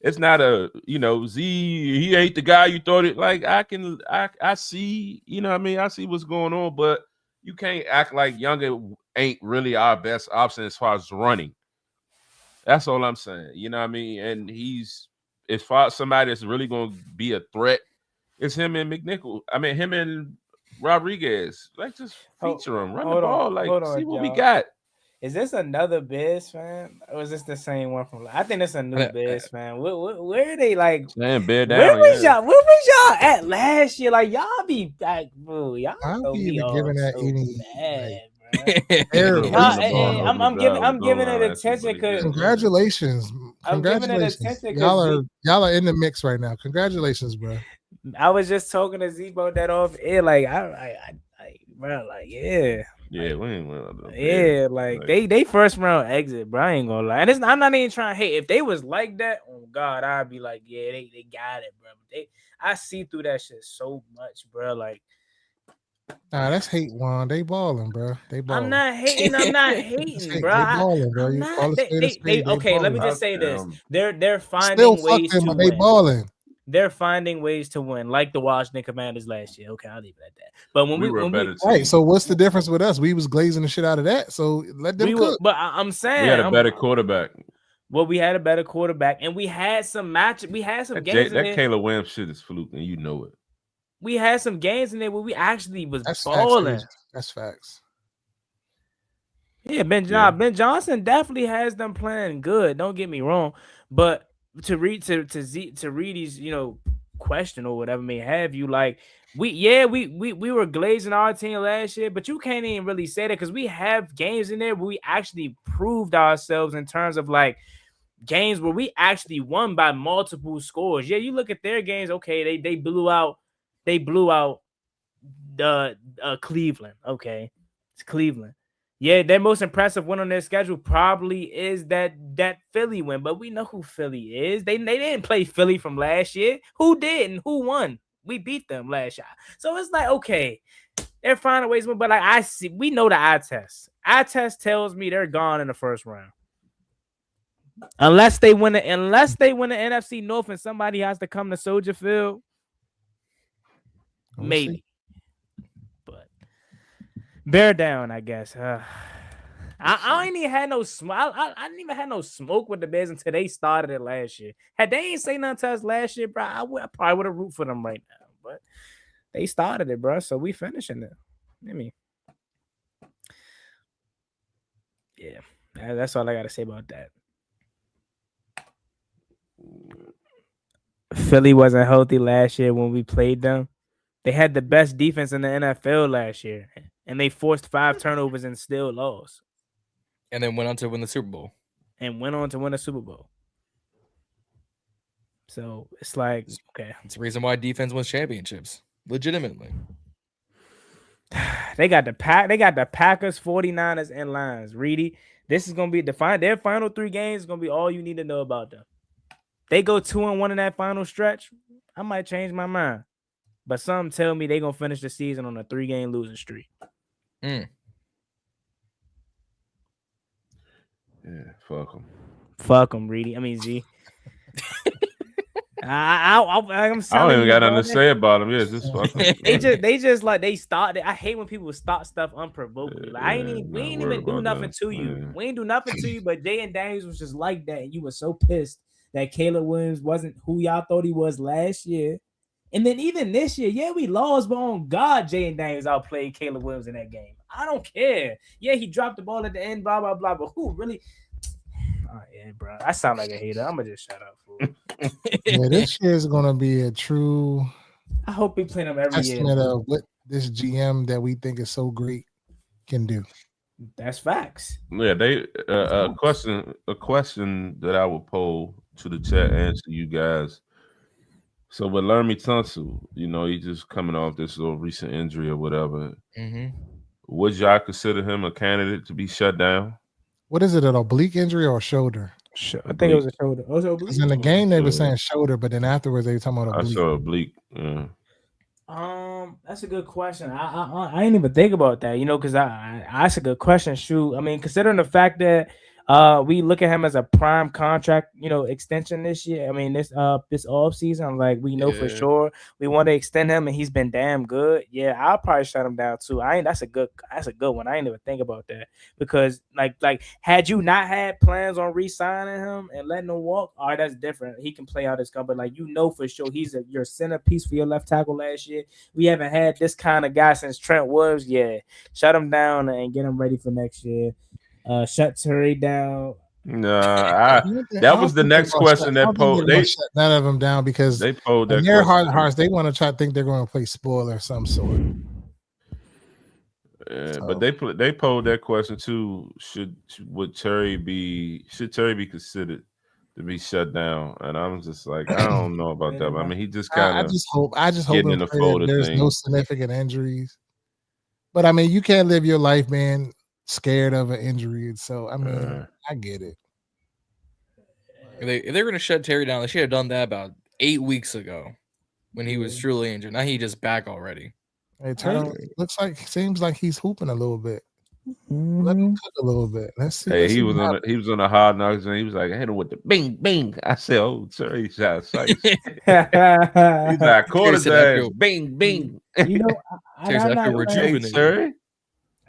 it's not a Z, he ain't the guy you thought it. Like I see, I see what's going on, but you can't act like Younger ain't really our best option as far as running. That's all I'm saying. And he's, as far as somebody that's really gonna be a threat, it's him and McNichols. I mean him and Rodriguez, like just feature him, run the ball, like see what we got. Is this another Biz fan, or is this the same one from? I think it's a new Biz fan. Where are they like? Damn, bear down. Where was y'all at last year? Like y'all be like, bro, y'all don't be giving that any. I'm giving it attention because congratulations. Y'all are in the mix right now. Congratulations, bro. I was just talking to Zebo that off air, like bro, like yeah, we ain't like they first round exit, bro. I ain't gonna lie, and I'm not even trying to hate. If they was like that, oh God, I'd be like, yeah, they got it, bro. But I see through that shit so much, bro. Like, nah, that's hate, Juan. They balling, bro. They balling. I'm not hating, bro. They balling, bro. Okay, let me just say this: they're finding still ways to they win. balling. they're finding ways to win, like the Washington Commanders last year. Okay, I'll leave it at that. But when We were a better team. Right. So what's the difference with us? We was glazing the shit out of that. So let them cook. but I'm saying We had a better quarterback. Well, we had a better quarterback, and we had some We had some games. That Caleb Williams shit is fluke, and you know it. We had some games in there where we actually was That's balling. facts. That's facts. Yeah, Ben Johnson definitely has them playing good. Don't get me wrong, but to read Reedy's, question or whatever may have you, like we were glazing our team last year, but you can't even really say that because we have games in there where we actually proved ourselves in terms of like games where we actually won by multiple scores. Yeah, you look at their games. Okay, they blew out the Cleveland. Okay, it's Cleveland. Yeah, their most impressive win on their schedule probably is that Philly win, but we know who Philly is. They didn't play Philly from last year. Who did and who won? We beat them last year. So it's like, okay, they're finding ways to win, but like we know the eye test. Eye test tells me they're gone in the first round. Unless they win the NFC North and somebody has to come to Soldier Field, maybe. But bear down, I guess. I ain't even had no smoke. I didn't even have no smoke with the Bears until they started it last year. Had they ain't say nothing to us last year, bro, I probably would have root for them right now. But they started it, bro. So we finishing it. I mean, yeah, that's all I gotta say about that. Philly wasn't healthy last year when we played them. They had the best defense in the NFL last year, and they forced 5 turnovers and still lost. And then went on to win the Super Bowl. So it's like, okay. It's the reason why defense wins championships. Legitimately. They got the Packers, 49ers, and Lions. Reedy, this is gonna be their final 3 games is gonna be all you need to know about them. They go 2-1 in that final stretch, I might change my mind. But some tell me they're gonna finish the season on a 3-game losing streak. Yeah, fuck them. Fuck them, Reedy. I mean, Z. I'm I don't even got nothing to say about them. Yeah, just fuck them. they just like they start. I hate when people start stuff unprovoked. Like we ain't even do nothing to you. Yeah. We ain't do nothing to you. But Jay and Daniels was just like that, and you were so pissed that Caleb Williams wasn't who y'all thought he was last year. And then even this year, yeah, we lost, but on God, Jay and Daniels outplayed Caleb Williams in that game. I don't care. Yeah, he dropped the ball at the end, blah, blah, blah. But who really? Oh, yeah, bro. I sound like a hater. I'm going to just shut up, fool. Yeah, this year is going to be a true I hope we play them every year. Of what this GM that we think is so great can do. That's facts. Yeah, they a question that I would poll to the chat and to you guys. So with Laramie Tunsil, he's just coming off this little recent injury or whatever. Mm-hmm. Would y'all consider him a candidate to be shut down? What is it, an oblique injury or a shoulder? I think it was a shoulder. Because in the game they were saying shoulder, but then afterwards they were talking about oblique. I saw oblique. Yeah. That's a good question. I didn't even think about that, because that's a good question. Shoot, I mean, considering the fact that we look at him as a prime contract, extension this year. I mean, this off season, like we know for sure we want to extend him, and he's been damn good. Yeah, I'll probably shut him down too. That's a good one. I didn't even think about that because like had you not had plans on re-signing him and letting him walk, all right, that's different. He can play out his company, like for sure he's your centerpiece for your left tackle last year. We haven't had this kind of guy since Trent Williams. Yeah, shut him down and get him ready for next year. Shut Terry down. That was the next question that posed. They shut none of them down because they posed that. In their hearts, they want to try to think they're going to play spoiler of some sort. But they posed that question too. Should Terry be considered to be shut down? And I'm just like, I don't know about that. But, I mean, he just kind of. I just hope in the fold of there's no significant injuries. But I mean, you can't live your life, man, scared of an injury. So I mean, I get it. If they're going to shut Terry down, they should have done that about 8 weeks ago when he was truly injured. Now he just back already. Hey, Terry seems like he's hooping a little bit. Let him cook a little bit. Let's see. Hey, Let's see he what was on happens. he was on the Hard Knocks and he was like, I hit him with the bing bing. I said, oh, Terry shot sights. He's like, caught Terry his said, I ass. feel, Bing bing. You know, Terry said, I'm I feel not saying, Hey, rejuvenated. Terry.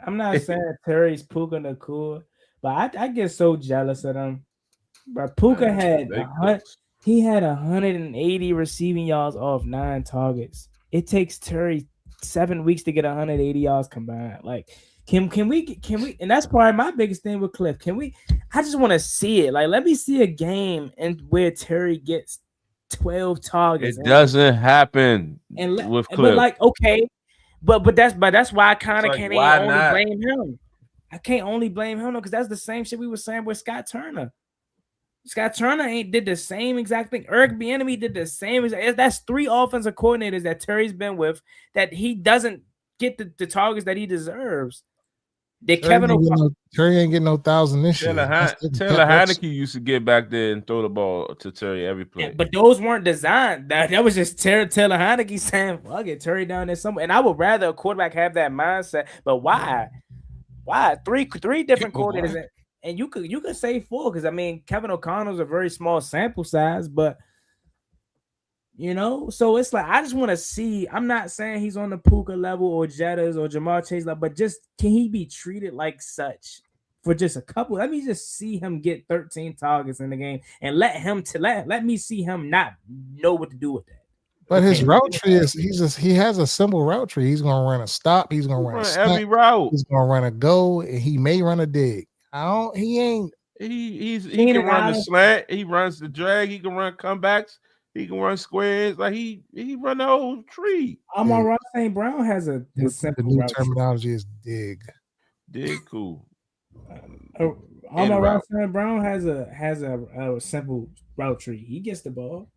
I'm not saying Terry's Puka Nakua, but I get so jealous of them. But Puka Man, had they cooks. he had 180 receiving yards off 9 targets. It takes Terry 7 weeks to get 180 yards combined. Like, can we and that's probably my biggest thing with Cliff. I just want to see it. Like, let me see a game and where Terry gets 12 targets It doesn't happen with but Cliff. like, okay, but that's why I kind of It's like, can't why only not? blame him. I can't only blame him because that's the same shit we were saying with Scott Turner. Scott Turner did the same exact thing. Eric Bieniemy did the same exact. That's 3 offensive coordinators that Terry's been with that he doesn't get the targets that he deserves. Terry ain't getting no 1,000 this year. Taylor Heineke used to get back there and throw the ball to Terry every play. Yeah, but those weren't designed. That was just Taylor Heineke saying, "Fuck it, Terry down there somewhere." And I would rather a quarterback have that mindset. But why? Why three different coordinators? And you could say 4 because I mean Kevin O'Connell's a very small sample size, but so it's like I just want to see. I'm not saying he's on the Puka level or Jettas or Jamar Chase level, but just can he be treated like such for just a couple? Let me just see him get 13 targets in the game and let me see him not know what to do with that. But his route tree he has a simple route tree. He's gonna run a stop. He's gonna run a snap, every route. He's gonna run a go, and he may run a dig. He can run the slant. He runs the drag. He can run comebacks. He can run squares. Like he run the whole tree. Amon-Ra St. Brown has a simple new route terminology tree. is dig. Dig cool. Amon-Ra St. Brown has a simple route tree. He gets the ball.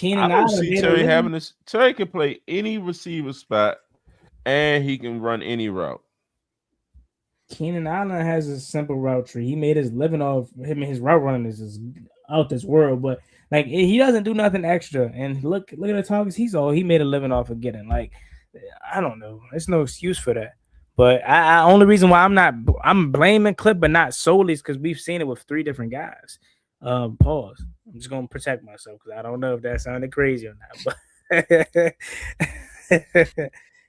I don't see Terry having this. Terry can play any receiver spot, and he can run any route. Keenan Allen has a simple route tree. He made his living off him, and his route running is just out this world. But like he doesn't do nothing extra. And look at the targets he made a living off of getting. Like I don't know. There's no excuse for that. But I only reason why I'm blaming Cliff, but not solely, is because we've seen it with 3 different guys. Pause. I'm just gonna protect myself because I don't know if that sounded crazy or not. But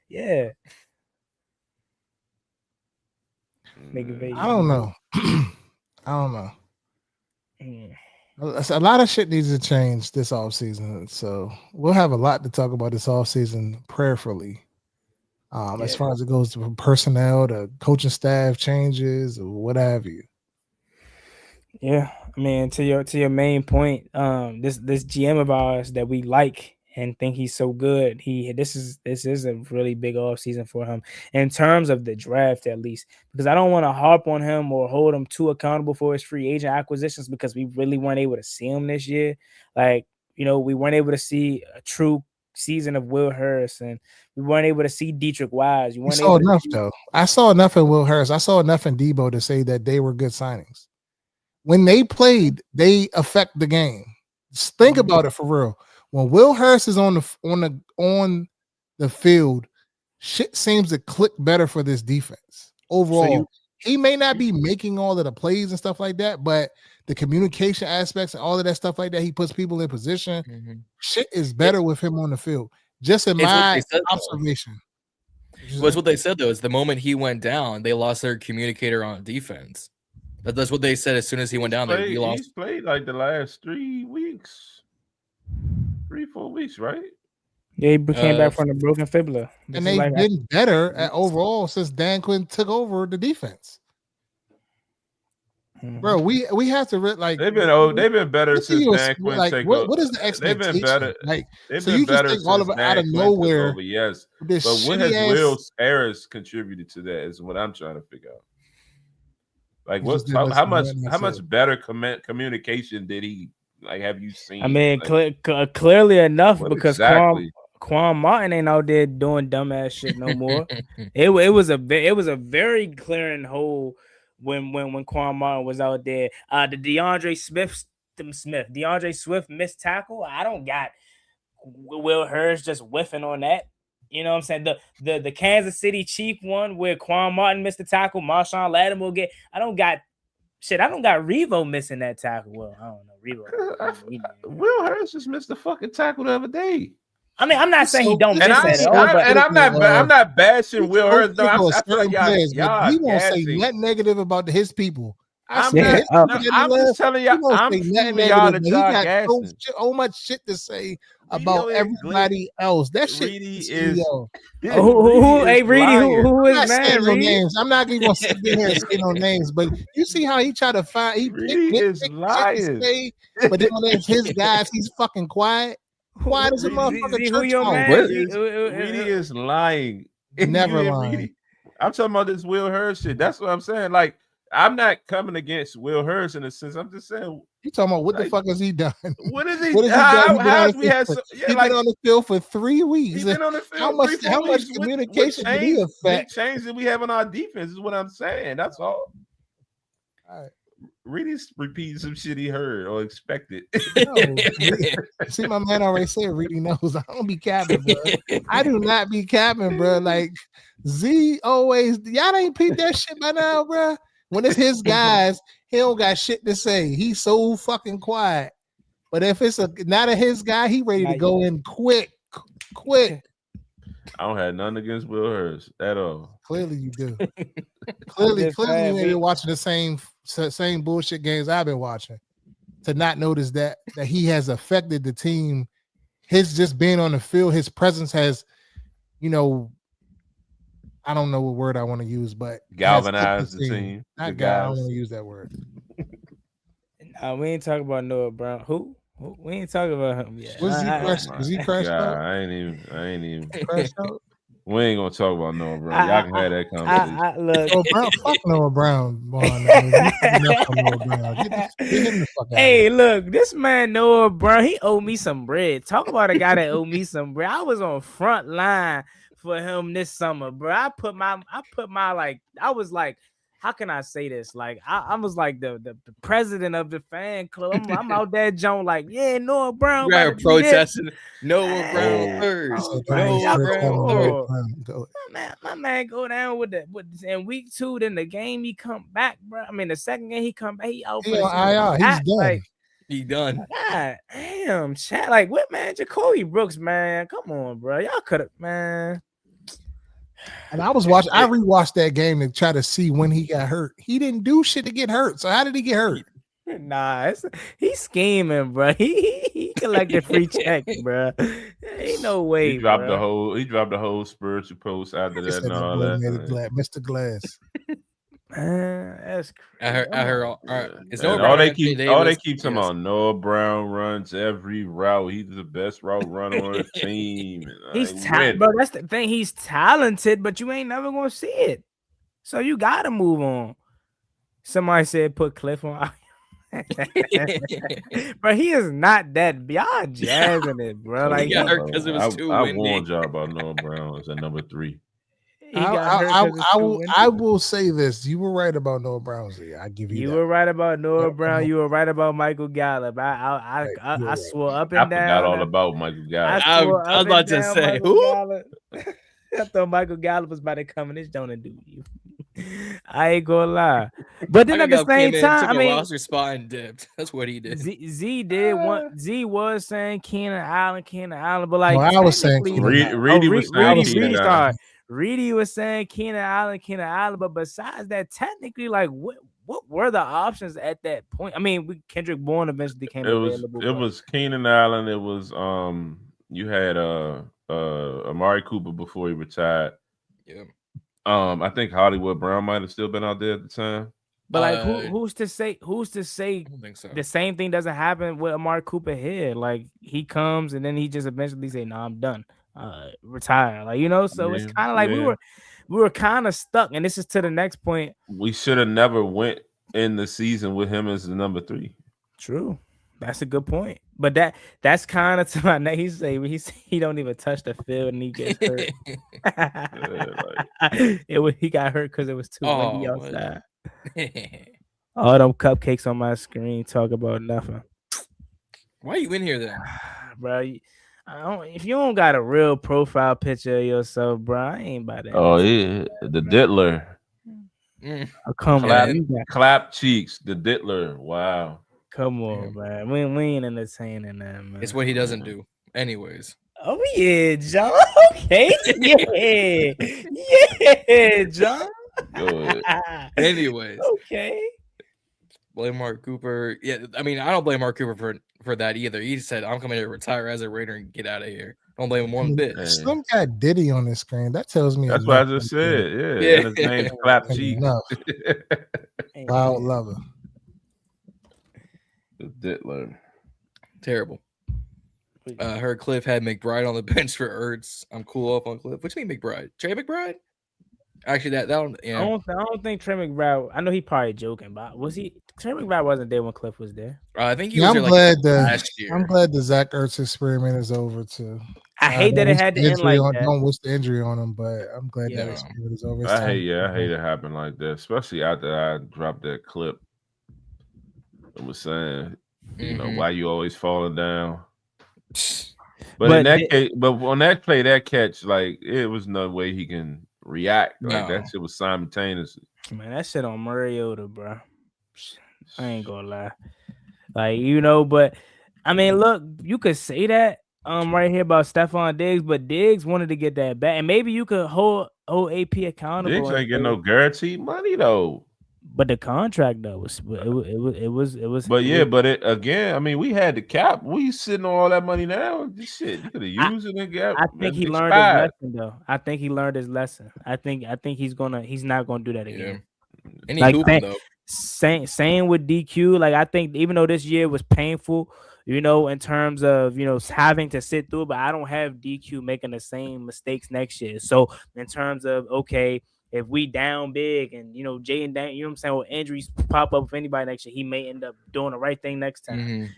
yeah. I don't know. I don't know. A lot of shit needs to change this offseason. So we'll have a lot to talk about this offseason prayerfully. As far as it goes to personnel, to coaching staff changes, or what have you. Yeah, I mean, to your main point, this GM of ours that we like and think he's so good, this is a really big off season for him in terms of the draft, at least, because I don't want to harp on him or hold him too accountable for his free agent acquisitions because we really weren't able to see him this year. Like, we weren't able to see a true season of Will Harris, and we weren't able to see Dietrich Wise. You saw enough though. I saw enough in Will Harris. I saw enough in Debo to say that they were good signings. When they played, they affect the game. Just think about it for real. When Will Harris is on the field, shit seems to click better for this defense overall. He may not be making all of the plays and stuff like that, but the communication aspects and all of that stuff like that, he puts people in position. Mm-hmm. Shit is better with him on the field. Just in my observation. Well, it's what they said though. Is the moment he went down, they lost their communicator on defense. That's what they said as soon as he went down there. He's played like the last 3 weeks, 3-4 weeks, right? Yeah, he came back from the broken fibula. And they've been better at overall since Dan Quinn took over the defense. Mm-hmm. Bro, we have to like they've been better since Dan Quinn took over. What is the expectation? They've been better. Like, they've so been you just better think all of it out of nowhere? Over, yes, but what has Will Harris contributed to that? Is what I'm trying to figure out. Like how much better communication did he have you seen? I mean, clearly enough because Quan Martin ain't out there doing dumbass shit no more. it was a very clearing hole when Quan Martin was out there. The DeAndre Swift missed tackle. I don't got Will Harris just whiffing on that. You know what I'm saying? The Kansas City Chief one where Quan Martin missed the tackle, Marshawn Lattimore get. I don't got Revo missing that tackle. Well, I don't know. Revo. Will Hurst just missed the fucking tackle the other day. I mean, I'm not saying he don't And miss at all, but I'm not bashing Will Hurst. No, I'm certain players, but he won't say gassing. nothing negative about his people. I'm just telling y'all. I'm telling y'all that y'all gassing. So much shit to say about everybody else. That shit Reedy is. Hey, Reedy, who is man? No names. I'm not even gonna sit here and say no names, but you see how he try to find. Reedy is lying. Say, but then when it's his guys, he's fucking quiet. Quiet as a motherfucker. Who your man? Reedy is lying. Never lying. I'm talking about this Will Hurst shit. That's what I'm saying. Like, I'm not coming against Will Hurst in a sense. I'm just saying. You talking about what the fuck has he done? What is he? How has we had? He's been on the field for 3 weeks. He's been on the field. How much communication did he affect? What change did we have in our defense? Is what I'm saying. That's all. All right. Reedy's repeating some shit he heard or expected. See, my man already said Reedy knows. I don't be capping, bro. I do not be capping, bro. Like Z always, y'all ain't peeped that shit by now, bro. When it's his guys, he don't got shit to say. He's so fucking quiet. But if it's not a his guy, he ready to go in quick. I don't have nothing against Will Hurst at all. Clearly you do. Clearly you ain't been watching the same bullshit games I've been watching to not notice that he has affected the team. His just being on the field, his presence has, I don't know what word I want to use, but galvanized the team. Not guy. I don't want to use that word. We ain't talking about Noah Brown. Who? We ain't talking about him yet. Was he crashed out? I ain't even crashed out. We ain't gonna talk about Noah Brown. Y'all can have that conversation. Look, fuck Noah Brown. Get him the fuck out. Hey, look, this man Noah Brown, he owed me some bread. Talk about a guy that owed me some bread. I was on front line for him this summer, bro. I was like, how can I say this? Like, I was like the president of the fan club. I'm out there, Joan, like, yeah, Noah Brown. You're protesting Noah Brown first. Noah Brown. My man go down with in week 2. Then the game he come back, bro. I mean, the second game he come back, he out. He's done. Like, he done. God damn, chat. Like, what, man? Jacoby Brooks, man. Come on, bro. Y'all could have, man. And I rewatched that game to try to see when he got hurt. He didn't do shit to get hurt. So how did he get hurt? Nah, he's scheming, bro. He collected free check, bro. Ain't no way. He dropped the whole spiritual post after that and all that. Mr. Glass. That's crazy. I heard all they keep talking about Noah Brown runs every route. He's the best route runner on the team. He's talented, bro. That's the thing. He's talented, but you ain't never gonna see it. So you gotta move on. Somebody said put Cliff on. Bro, he is not that. Y'all jazzing it, bro. Like, he got hurt because it was too windy. I warned y'all about Noah Brown as a number 3. I will say this. You were right about Noah Brown. I give you. You were right about Noah Brown. You were right about Michael Gallup. I swore up and down. I forgot all about Michael Gallup. I was about to say who? I thought Michael Gallup was about to come in this joint and do you. I ain't gonna lie, but then at the same time, I mean, roster spot and dipped. That's what he did. Z did what Z was saying. Keenan Allen, but like I was saying, Reedy was saying Keenan Allen, but besides that, technically, like what were the options at that point? I mean, Kendrick Bourne eventually came available. It was Keenan Allen. It was you had Amari Cooper before he retired. Yeah. I think Hollywood Brown might have still been out there at the time. But like, who's to say? I don't think so. The same thing doesn't happen with Amari Cooper here. Like, he comes and then he just eventually say, "No, I'm done, retire." Like, so it's kind of like we were kind of stuck. And this is to the next point. We should have never went in the season with him as the number 3. True. That's a good point. But that's kind of to my next. He don't even touch the field and he gets hurt. He got hurt because it was too windy outside. All them cupcakes on my screen talk about nothing. Why are you in here then, bro? If you don't got a real profile picture of yourself, bro, I ain't about that. Oh yeah, the Diddler. Oh, come Clap, on, you got, clap cheeks. The Diddler. Wow. come on, man. We ain't entertaining that, man. It's what he doesn't do. Anyways. Oh yeah, John. Okay, yeah, yeah, John. Go ahead. Anyways, Okay. blame Mark Cooper. Yeah, I mean, I don't blame Mark Cooper for that either. He said, "I'm coming here to retire as a Raider and get out of here." Don't blame him one bit. Some guy Diddy on the screen. That tells me That's what I enough just right there. said. Yeah. Yeah. And his name's Clap Cheeks. Enough. Loud lover. The Diddler. Terrible. I heard Cliff had McBride on the bench for Ertz. I'm cool off on Cliff. What do you mean McBride? Trey McBride? Actually, that don't. Yeah. I don't think Trey McBride. I know he probably joking, but was he? Trey McBride wasn't there when Cliff was there. I think he Yeah, was I'm there glad last year. I'm glad the Zach Ertz experiment is over too. I hate that it had to end like that. Don't wish the injury on him, but I'm glad Yeah. that experiment is over. I hate it happen like that, especially after I dropped that clip. I was saying, you know, why you always falling down. But in that case, but on that play, that catch, like it was no way he can react. Like that shit was simultaneous. Man, that shit on Mariota, bro. I ain't gonna lie. Like, you know, but I mean, look, you could say that right here about Stephon Diggs, but Diggs wanted to get that back. And maybe you could hold AP accountable. Diggs ain't getting no guaranteed money though. But the contract though was. But yeah, but it again. I mean, we had the cap. We sitting on all that money now. This shit, you could have used it and got. I think he learned his lesson though. I think he learned his lesson. I think he's not gonna do that again. And like hooping, though. Same with DQ. Like I think even though this year was painful, you know, in terms of, you know, having to sit through, but I don't have DQ making the same mistakes next year. So in terms of, okay, if we down big and, you know, Jay and Dan, you know what I'm saying, when injuries pop up with anybody next year, he may end up doing the right thing next time.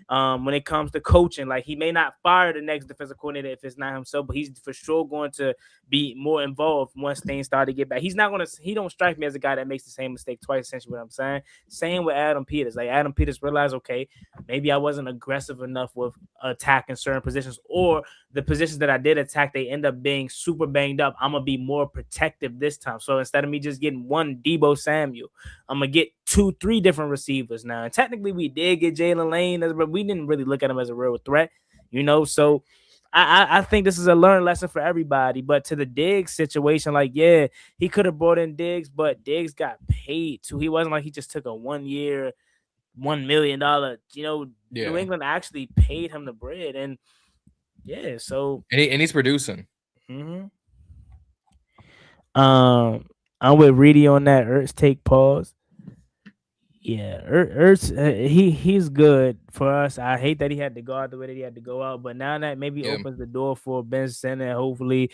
When it comes to coaching, like he may not fire the next defensive coordinator if it's not himself, but he's for sure going to be more involved once things start to get back. He don't strike me as a guy that makes the same mistake twice, essentially what I'm saying. Same with Adam Peters. Like Adam Peters realized, okay, maybe I wasn't aggressive enough with attacking certain positions, or the positions that I did attack, they end up being super banged up. I'm going to be more protective this time. So instead of me just getting one Debo Samuel, I'm going to get 2-3 different receivers now. And technically we did get Jalen Lane, but we didn't really look at him as a real threat, you know? So I think this is a learned lesson for everybody. But to the Diggs situation, like, yeah, he could have brought in Diggs, but Diggs got paid too. He wasn't like he just took a 1 year, $1 million, you know, New England actually paid him the bread. And yeah, so and he's producing. I'm with Reedy on that. Ertz take pause. Yeah, Ertz, he's good for us. I hate that he had to go out the way that he had to go out, but now that maybe opens the door for Ben Simmons. Hopefully,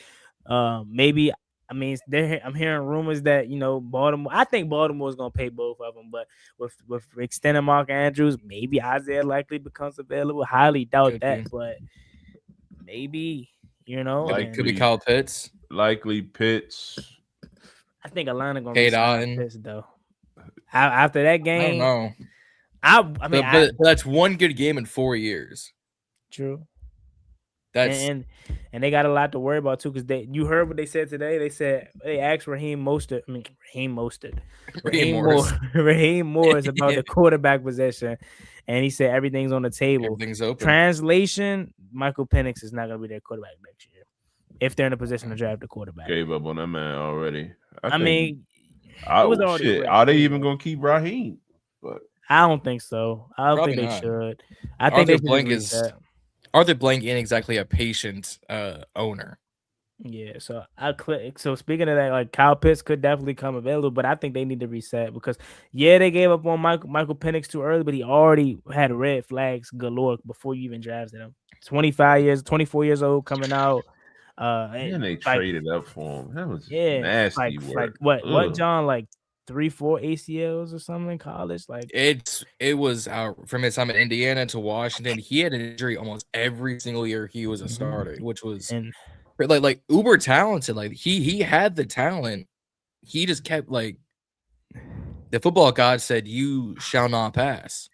maybe. I mean, I'm hearing rumors that, you know, Baltimore. I think Baltimore is gonna pay both of them, but with extending Mark Andrews, maybe Isaiah likely becomes available. Highly doubt that, but maybe, you know, could be Kyle Pitts. Likely Pitts. I think Atlanta gonna be Pitts though. After that game, I don't know. I mean, but that's one good game in 4 years. True. That's and they got a lot to worry about too, because you heard what they said today. They said they asked Raheem Morris about the quarterback position, and he said everything's on the table. Everything's open. Translation: Michael Penix is not going to be their quarterback next year if they're in a position to draft a quarterback. Gave up on that man already. I mean, are they even going to keep Raheem? But I don't think so. I don't think they should. I think they Blank is. Arthur Blank ain't exactly a patient owner. Yeah, so So speaking of that, like Kyle Pitts could definitely come available, but I think they need to reset because they gave up on Michael Penix too early, but he already had red flags galore before you even drafted him. 24 years old coming out. And they traded up for him. That was nasty work. Like what John, like 3-4 ACLs or something in college? Like it was from his time in Indiana to Washington. He had an injury almost every single year he was a starter, which was like uber talented. Like he had the talent. He just kept like the football god said, "You shall not pass."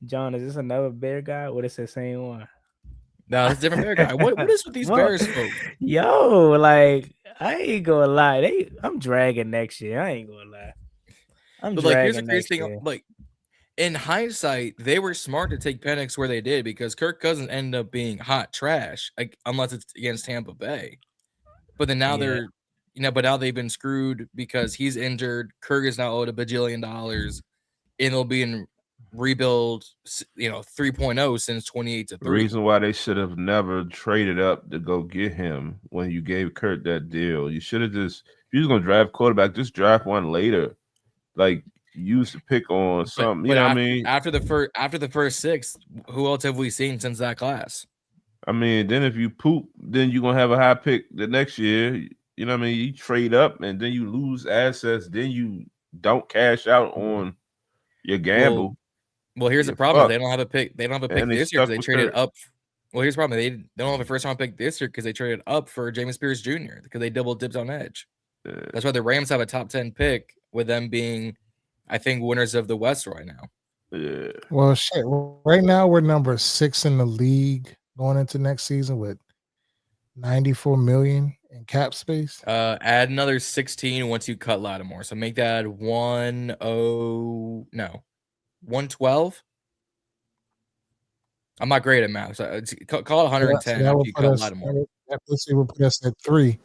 John, is this another Bear guy? What is the same one? No, that's a different bear guy. What is with these Well, Bears folks? Yo, like I ain't gonna lie, I'm dragging next year. I ain't gonna lie, I'm But like, here's the dragging crazy next thing. year. Like, in hindsight, they were smart to take Penix where they did because Kirk Cousins ended up being hot trash, like unless it's against Tampa Bay. But then now Yeah. but now they've been screwed because he's injured. Kirk is now owed $1 bajillion, and they'll be in rebuild, 3.0 since 28 to The 3. reason why they should have never traded up to go get him when you gave Kurt that deal. You should have if you was gonna draft quarterback, just draft one later. Like use the pick on something. You know what I mean? After the first 6, who else have we seen since that class? I mean, then if you poop, then you're gonna have a high pick the next year. You know what I mean? You trade up and then you lose assets, then you don't cash out on your gamble. Well, here's the problem: they don't have a pick. They don't have a pick And they this year because stuck they with traded Kurt. up. Well, here's the problem: they don't have a first round pick this year because they traded up for Jameis Spears Jr. because they double dipped on edge. That's why the Rams have a top 10 pick, with them being, I think, winners of the West right now. Yeah. Well, shit. Right now we're number 6 in the league going into next season with 94 million in cap space. Add another 16 once you cut Lattimore, so make that 112. I'm not great at math, so call it 110 that after would you put cut us, Lattimore. that basically would put us at 3.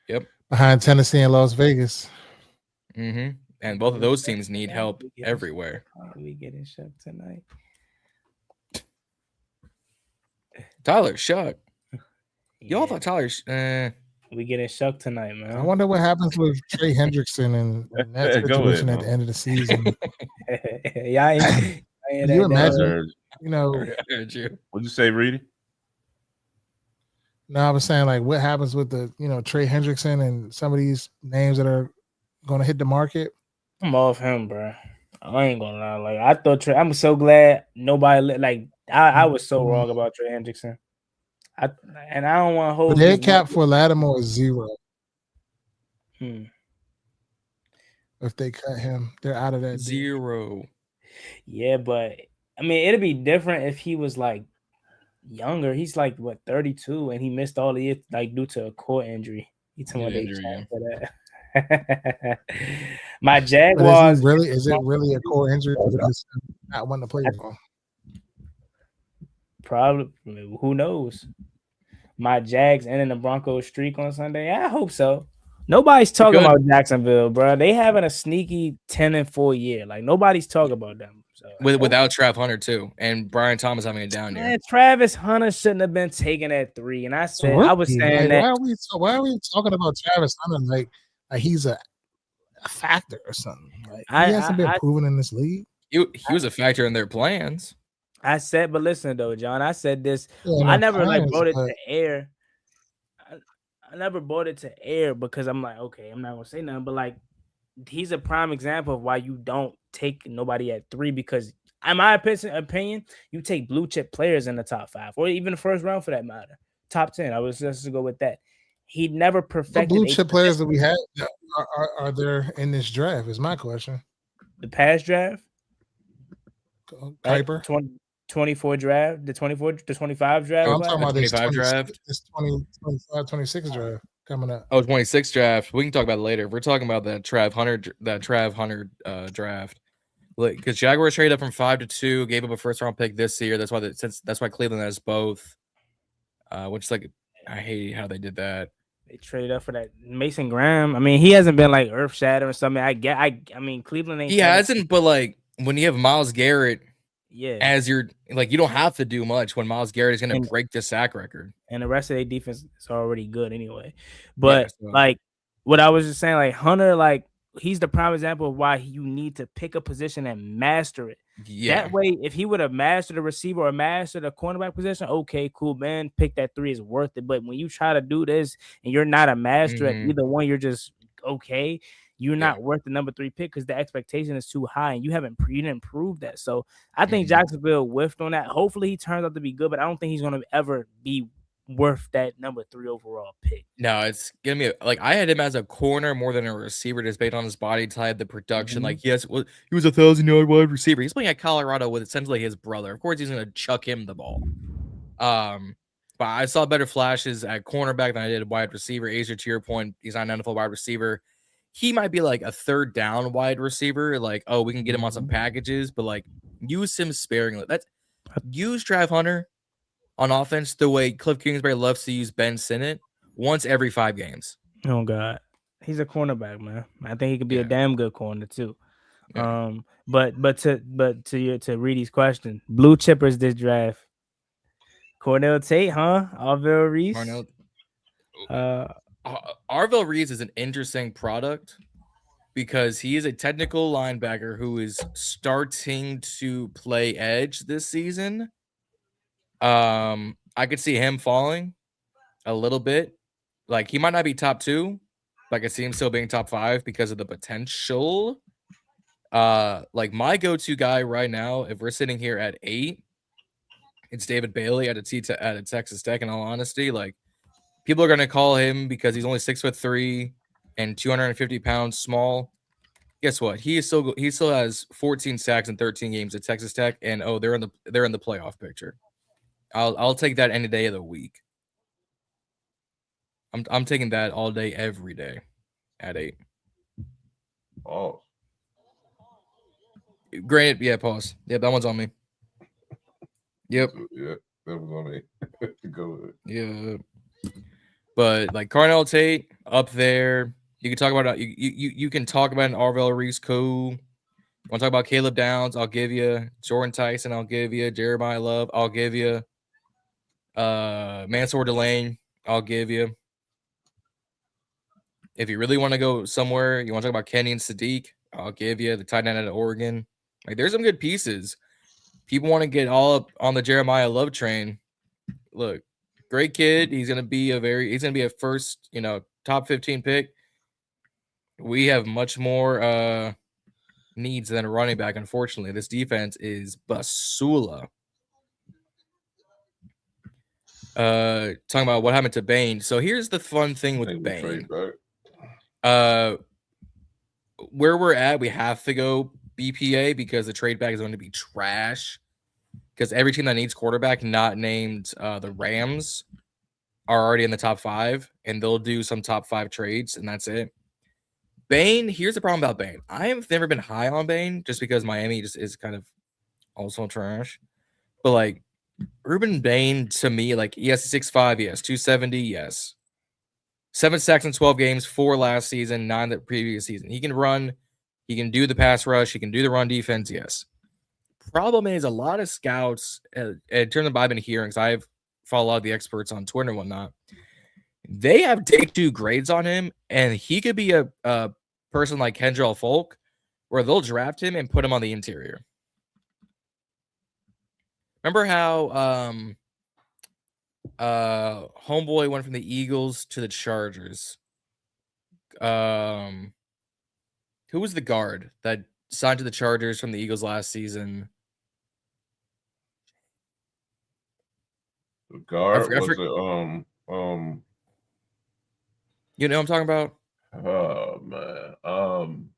Yep. Behind Tennessee and Las Vegas. Mm-hmm. And both of those teams need help everywhere. We getting shook tonight. Tyler Shuck. Yeah. Y'all thought Tyler. We getting shook tonight, man. I wonder what happens with Trey Hendrickson and that situation at the end of the season. Can you imagine? I heard you. What'd you say, Reedy? No, I was saying, like, what happens with the Trey Hendrickson and some of these names that are going to hit the market? I'm off him, bro. I ain't gonna lie. Like, I thought Trey. I'm so glad nobody like. I was so wrong about Trey Hendrickson. I don't want to hold. But their cap for Lattimore is 0. If they cut him, they're out of that 0. Yeah, but I mean, it'd be different if he was like younger. He's like 32, and he missed all the year like due to a core injury. He told me for that. My Jaguars. Is it really a core injury? Because not wanting to play ball. Probably. Who knows? My Jags ending the Broncos streak on Sunday. I hope so. Nobody's talking about Jacksonville, bro. They having a sneaky 10-4 year. Like nobody's talking about them. So without Trav Hunter too, and Brian Thomas having a down year. Travis Hunter shouldn't have been taken at 3. And I said, I was saying that. Why are we talking about Travis Hunter like he's a factor or something? Like, he hasn't been proven in this league. He was a factor in their plans. I said, but listen though, John, I said this. I never brought it to air. I never brought it to air because I'm like, okay, I'm not gonna say nothing, but like, he's a prime example of why you don't take nobody at 3 because, in my opinion, you take blue chip players in the top 5 or even the first round for that matter, top 10. I was just to go with that. He never perfected. The blue chip players that we had are there in this draft? Is my question. The past draft, Kuiper. 24 draft, the 25 draft. I'm talking about this 25 draft. This 25, 26 draft coming up. Oh, 26 draft. We can talk about it later. We're talking about that Trav Hunter draft. Because Jaguars traded up from 5 to 2, gave up a first round pick this year. That's why Cleveland has both. Which is like, I hate how they did that. They traded up for that Mason Graham. I mean, he hasn't been like earth shattering or something. I mean, Cleveland ain't. He hasn't, but like when you have Myles Garrett. Yeah, as you're like, you don't have to do much when Myles Garrett is going to break the sack record, and the rest of their defense is already good anyway. But like what I was just saying, like Hunter, like he's the prime example of why you need to pick a position and master it. Yeah. That way, if he would have mastered a receiver or mastered a cornerback position, okay, cool, man, pick that 3 is worth it. But when you try to do this and you're not a master at either one, you're just okay. You're not worth the number 3 pick because the expectation is too high, and you didn't prove that. So I think Jacksonville whiffed on that. Hopefully, he turns out to be good, but I don't think he's going to ever be worth that number 3 overall pick. No, it's gonna be like I had him as a corner more than a receiver, just based on his body type, the production. Like he was a 1,000-yard wide receiver. He's playing at Colorado with essentially his brother. Of course, he's going to chuck him the ball. But I saw better flashes at cornerback than I did at wide receiver. Asia, to your point, he's not an NFL wide receiver. He might be like a third down wide receiver. Like, oh, we can get him on some packages, but like use him sparingly. Use Trav Hunter on offense the way Cliff Kingsbury loves to use Ben Sinnott once every 5 games. Oh God, he's a cornerback, man. I think he could be a Yeah. damn good corner too. Yeah. But to Reedy's question, blue chippers this draft. Cornell Tate, huh? Arvell Reese. Arvell Reese is an interesting product because he is a technical linebacker who is starting to play edge this season. I could see him falling a little bit. Like he might not be top 2, but I could see him still being top 5 because of the potential. Like my go-to guy right now, if we're sitting here at 8, it's David Bailey at a Texas Tech. In all honesty, like people are gonna call him because he's only 6'3" and 250 pounds small. Guess what? He still has 14 sacks in 13 games at Texas Tech, and they're in the playoff picture. I'll take that any day of the week. I'm taking that all day, every day, at 8. Oh, Granted, yeah. Pause. Yeah, that one's on me. Yep. Yeah, that was on me. Go ahead. Yeah. But like Cornell Tate up there, you can talk about you can talk about an Arvell Reese cool. Want to talk about Caleb Downs? I'll give you Jordan Tyson. I'll give you Jeremiah Love. I'll give you Mansour Delane. I'll give you. If you really want to go somewhere, you want to talk about Kenny and Sadiq, I'll give you the tight end out of Oregon. Like there's some good pieces. People want to get all up on the Jeremiah Love train. Look, great kid. He's gonna be a first, top 15 pick. We have much more needs than a running back. Unfortunately, this defense is basula. Talking about what happened to Bain. So here's the fun thing with Bain. Where we're at, we have to go BPA because the trade back is going to be trash. Because every team that needs quarterback, not named the Rams, are already in the top 5, and they'll do some top 5 trades, and that's it. Bain, here's the problem about Bain. I have never been high on Bain just because Miami just is kind of also trash. But like Ruben Bain, to me, like he has 6'5", yes, 270, yes. 7 sacks in 12 games, 4 last season, 9 the previous season. He can run, he can do the pass rush, he can do the run defense, yes. Problem is, a lot of scouts, in terms of I've been hearing, because I've followed a lot of the experts on Twitter and whatnot, they have day 2 grades on him, and he could be a person like Kendrell Folk, where they'll draft him and put him on the interior. Remember how homeboy went from the Eagles to the Chargers? Who was the guard that signed to the Chargers from the Eagles last season? The guard was it you know what I'm talking about? Oh man.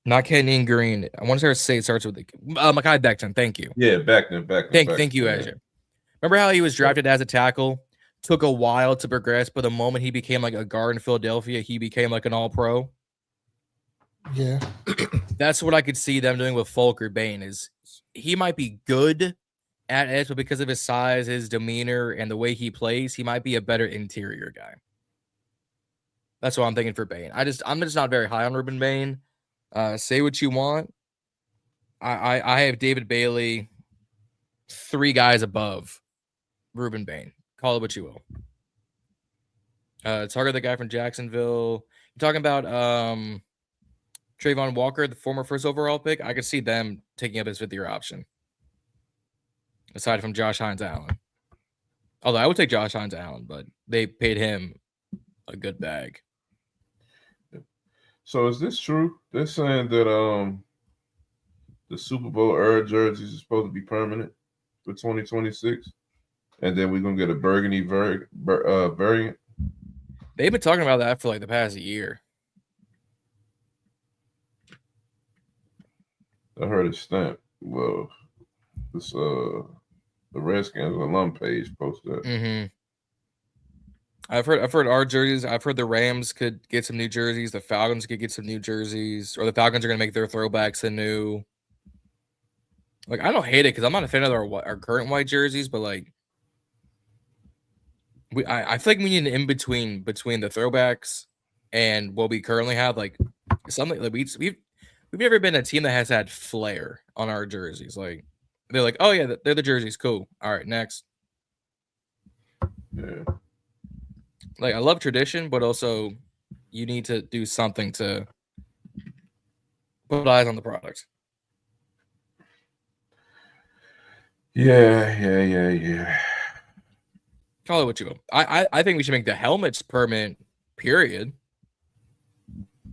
Not Kenyon Green. I want to say it starts with Mekhi Becton. Thank you. Yeah, Becton. Thank you, Asia. Remember how he was drafted as a tackle? Took a while to progress, but the moment he became like a guard in Philadelphia, he became like an all-pro. Yeah. That's what I could see them doing with Fulker Bain. Is he might be good at edge, but because of his size, his demeanor, and the way he plays, he might be a better interior guy. That's what I'm thinking for Bain. I'm just not very high on Ruben Bain. Say what you want. I have David Bailey 3 guys above Ruben Bain. Call it what you will. Target the guy from Jacksonville. You're talking about Trayvon Walker, the former first overall pick. I could see them taking up his 5th-year option. Aside from Josh Hines-Allen. Although I would take Josh Hines-Allen, but they paid him a good bag. So is this true? They're saying that the Super Bowl era jerseys are supposed to be permanent for 2026, and then we're gonna get a burgundy variant. They've been talking about that for like the past year. I heard a stamp. Well, this The Redskins alum page posted that. Mm-hmm. I've heard our jerseys. I've heard the Rams could get some new jerseys. The Falcons could get some new jerseys, or the Falcons are gonna make their throwbacks a new. Like, I don't hate it because I'm not a fan of our current white jerseys, but like, I feel like we need an in between the throwbacks and what we currently have. Like something like we've never been a team that has had flair on our jerseys. Like they're like, oh yeah, they're the jerseys, cool. All right, next. Yeah. Like, I love tradition, but also you need to do something to put eyes on the product. Yeah. Call it what you will. I think we should make the helmets permanent. Period.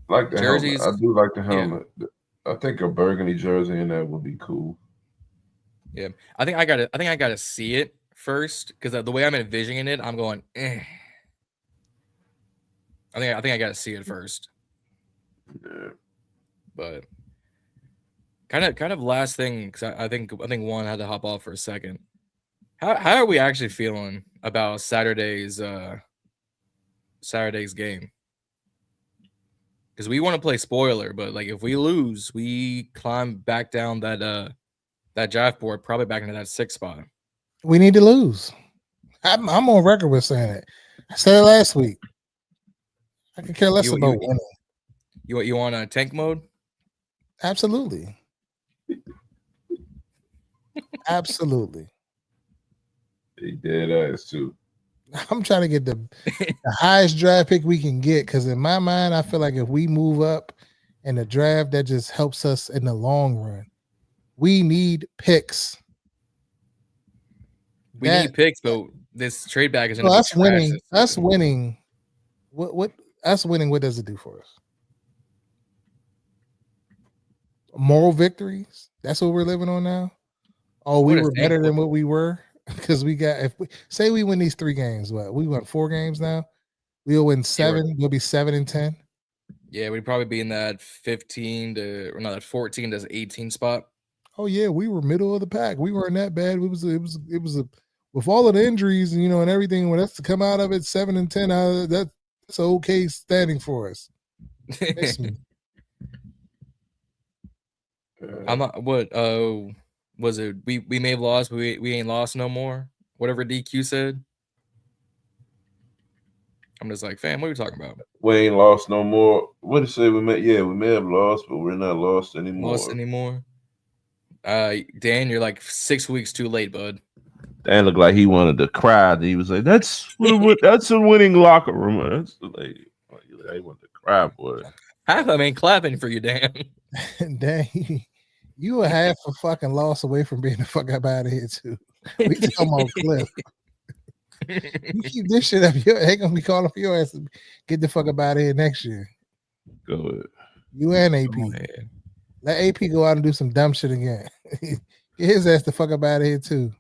Like the Jerseys, helmet. I do like the helmet. Yeah. I think a burgundy jersey in that would be cool. Yeah, I think I gotta see it first because the way I'm envisioning it, I'm going. I think I gotta see it first. Yeah. But kind of last thing, because I think Juan had to hop off for a second. How are we actually feeling about Saturday's game? Because we want to play spoiler, but like if we lose, we climb back down that draft board, probably back into that 6th spot. We need to lose. I'm on record with saying it. I said it last week. I could care less about winning. You want a tank mode? Absolutely. Absolutely. He did ass too. I'm trying to get the highest draft pick we can get because in my mind, I feel like if we move up in the draft, that just helps us in the long run. We need picks. We need picks, but this trade back is going to us winning. Us winning. What us winning? What does it do for us? Moral victories. That's what we're living on now. Oh, we were better than what we were because we got. If we say we win these 3 games, what we won 4 games now. We'll win 7. We'll be 7-10. Yeah, we'd probably be in that 15 to that 14 to 18 spot. Oh yeah, we were middle of the pack. We weren't that bad. It was a with all of the injuries, and and everything. When that's to come out of it 7-10, that's okay standing for us. I'm not. What? Was it? We may have lost, but we ain't lost no more. Whatever DQ said. I'm just like, fam, what are you talking about? We ain't lost no more. What did it say? We may have lost, but we're not lost anymore. Dan, you're like 6 weeks too late, bud. Dan looked like he wanted to cry. He was like, "That's a winning locker room." That's like he wanted to cry, boy. I mean, clapping for you, Dan. Dan, you a half a fucking loss away from being the fuck up out of here too. We talking about Cliff. You keep this shit up, they gonna be calling for your ass to get the fuck up out of here next year. Go ahead. You and AP. Let AP go out and do some dumb shit again. Get his ass the fuck up out of here too.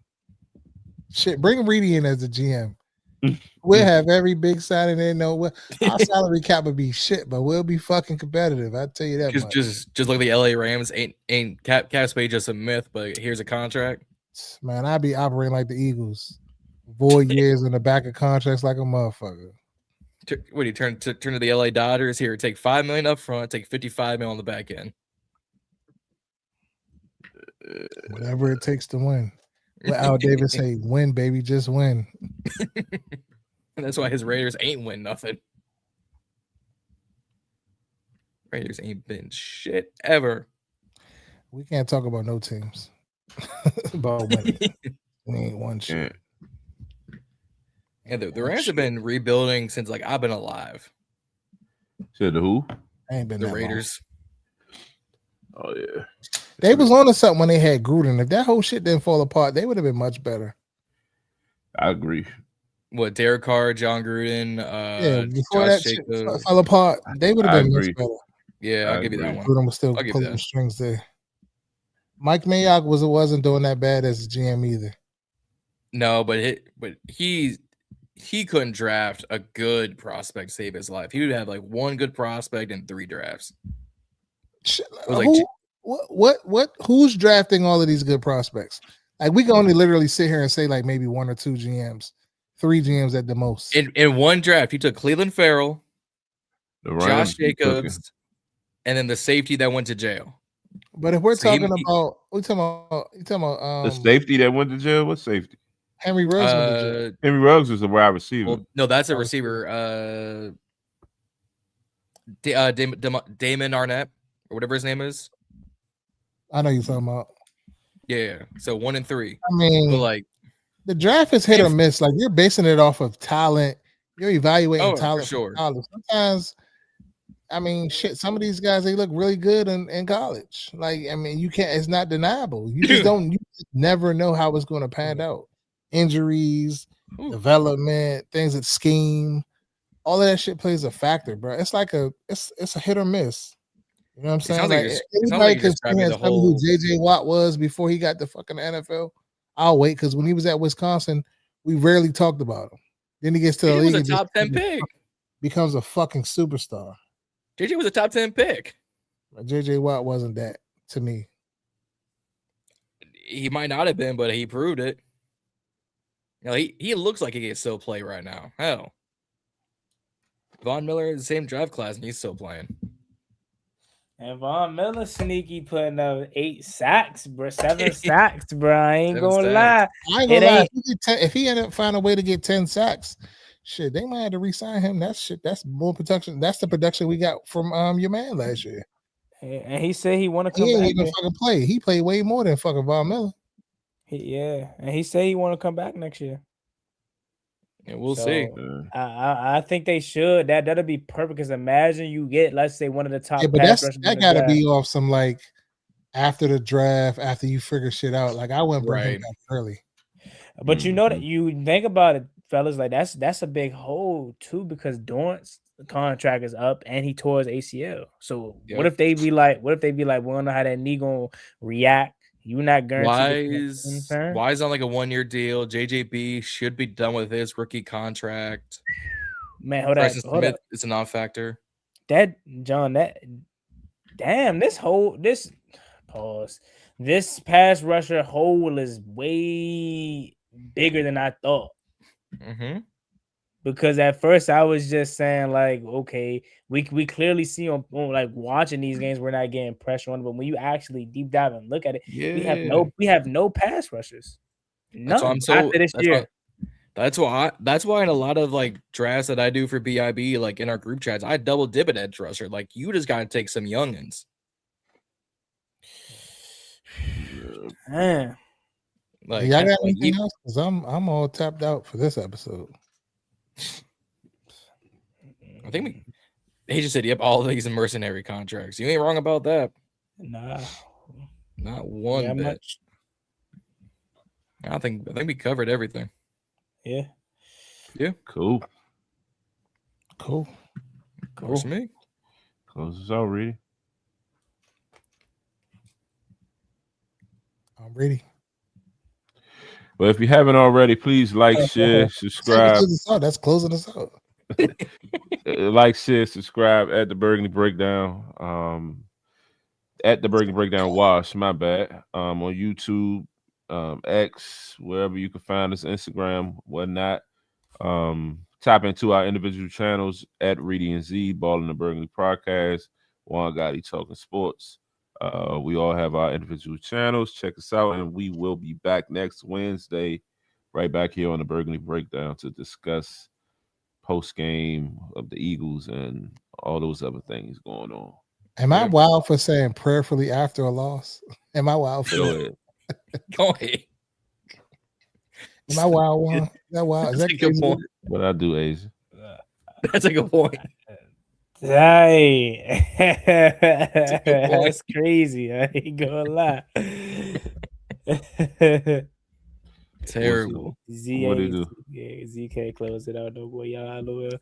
Shit, bring Reedy in as a GM. We'll have every big signing in. Our salary cap would be shit, but we'll be fucking competitive. I tell you that. Just like the LA Rams ain't cap space just a myth, but here's a contract. Man, I'd be operating like the Eagles. Void years in the back of contracts like a motherfucker. What do you turn to the LA Dodgers here? Take $5 million up front, take $55 million on the back end. Whatever it takes to win. Let Al Davis say, "Win, baby, just win." And that's why his Raiders ain't win nothing. Raiders ain't been shit ever. We can't talk about no teams. About winning. We ain't won shit. Yeah, the Rams have been rebuilding since like I've been alive. Said the who? I ain't been the Raiders. Long. Oh yeah. They was on to something when they had Gruden. If that whole shit didn't fall apart, they would have been much better. I agree. What, Derek Carr, John Gruden, before that shit fell apart, they would have been much better. Yeah, I'll give you that one. Gruden was still pulling the strings there. Mike Mayock wasn't doing that bad as a GM either. No, but he couldn't draft a good prospect to save his life. He would have like one good prospect in 3 drafts. Who's drafting all of these good prospects? Like we can only literally sit here and say like maybe 1 or 2 GMs, 3 GMs at the most. In one draft, he took Cleveland Farrell, The Josh Rams took him. Jacobs, and then the safety that went to jail. But if we're So he- talking about, we're talking about The safety that went to jail. What safety? Henry Ruggs went to jail. Henry Ruggs was a wide receiver. Well, no, that's a receiver. Damon Arnett or whatever his name is. I know you're talking about. Yeah. So 1 and 3. I mean, But like the draft is hit or miss. Like you're basing it off of talent. You're evaluating talent. for sure. College. Sometimes, I mean, shit. Some of these guys they look really good in college. Like, I mean, you can't. It's not deniable. You just don't. You just never know how it's going to pan out. Injuries, development, things that scheme. All of that shit plays a factor, bro. It's like it's a hit or miss. You know what I'm saying? Like anybody can tell me who JJ Watt was before he got the fucking NFL. I'll wait because when he was at Wisconsin, we rarely talked about him. Then he gets to the league. He was a top 10 pick. Becomes a fucking superstar. JJ was a top 10 pick. JJ Watt wasn't that to me. He might not have been, but he proved it. You know, he looks like he can still play right now. Hell. Von Miller is the same draft class and he's still playing. And Von Miller sneaky putting up 8 sacks, bro. 7 sacks, bro. I ain't gonna lie. I ain't gonna lie. If he ended up finding a way to get 10 sacks, shit, they might have to re-sign him. That's more production. That's the production we got from your man last year. And he said he want to come back. He ain't even fucking play. He played way more than fucking Von Miller. And he said he want to come back next year. Yeah, we'll see. I think they should. That'll be perfect. Because imagine you get, let's say, one of the top. Yeah, but that got to be off some like after the draft, after you figure shit out. Like I wouldn't bring him back early. But you know that you think about it, fellas. Like that's a big hole too, because Dorrance contract is up and he tore his ACL. So what if they be like, we don't know how that knee gonna react. You're not guaranteed. Why is on like a 1-year deal? JJB should be done with his rookie contract. Man, hold on. It's a non-factor. This pass rusher hole is way bigger than I thought. Mm-hmm. Because at first I was just saying like, okay, we clearly see on like watching these games, we're not getting pressure on, but when you actually deep dive and look at it, we have no pass rushers. None after this year. That's why in a lot of like drafts that I do for BIB, like in our group chats, I double dip at edge rusher. Like you just gotta take some youngins. Man. Like y'all got anything else? Because I'm all tapped out for this episode. I think he just said, yep, all of these are mercenary contracts. You ain't wrong about that. Nah. Not one bit. I think we covered everything. Yeah. Yeah. Cool. Works for me. Close this out, ready? I'm ready. Well, if you haven't already, please like, share, subscribe. That's closing us out. Like, share, subscribe at the Burgundy Breakdown. At the Burgundy Breakdown Wash, my bad. On YouTube, X, wherever you can find us, Instagram, whatnot. Tap into our individual channels at Reedy and Z, Ball in the Burgundy Podcast, Juan Gotti Talking Sports. We all have our individual channels. Check us out, and we will be back next Wednesday, right back here on the Burgundy Breakdown to discuss post-game of the Eagles and all those other things going on. Am I wild for saying prayerfully after a loss? Am I wild for that? Go ahead. Am I wild one? Is that wild? Is that a good point? What I do, Asia? That's a good point. Hey, that's crazy. I ain't gonna lie. Terrible. ZK close it out. No boy, y'all know it.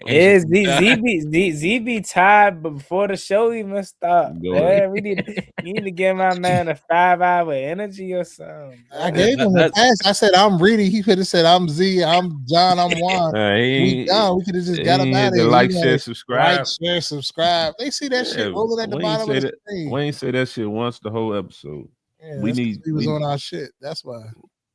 ZB tied before the show even stopped. Man, you need to give my man a 5-hour energy or something. I gave him a pass. I said I'm Reedy. He could have said I'm Z. I'm John. I'm Juan. We could have just got him out of here. Like, share, subscribe. Like, share, subscribe. They see that shit rolling at the bottom of the screen. Wayne said that shit once the whole episode. Yeah, we that's 'cause need we was on our shit. That's why.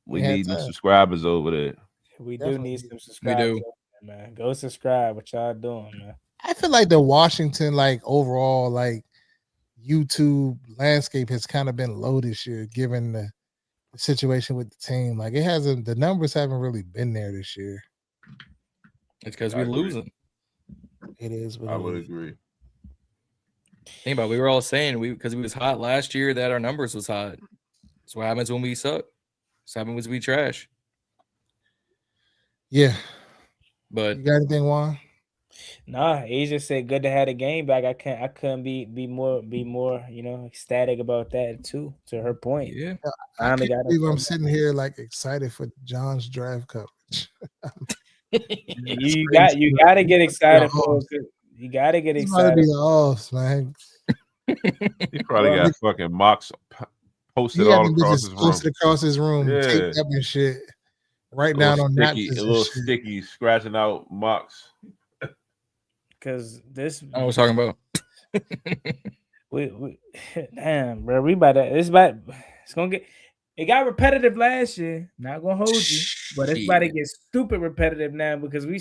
we had need the time. subscribers over there. We do Definitely. need some subscribers, do. over there, man. Go subscribe. What y'all doing, man? I feel like the Washington, like overall, like YouTube landscape has kind of been low this year, given the situation with the team. Like it hasn't, the numbers haven't really been there this year. It's because I we agree. losing. It is, but I would agree. Think about it, we were all saying because we was hot last year that our numbers was hot. That's what happens when we suck. That's what happens when we trash. yeah. But You got anything, Juan? Nah, Asia said good to have the game back. I couldn't be more ecstatic about that too. To her point, yeah, I Finally can't got believe I'm it. sitting here like excited for John's draft coverage. You gotta get excited for it. You gotta get He's about to excited. be the offs, man. He probably got fucking mocks posted He had all them across bitches his room. posted across his room, Yeah. taped up and shit. Right A down little on sticky, napkins a and little shit. sticky, scratching out mocks. Cause this I was talking about. we damn, bro, we about to it's gonna get it got repetitive last year. Not gonna hold you, but it's about to get stupid repetitive now because at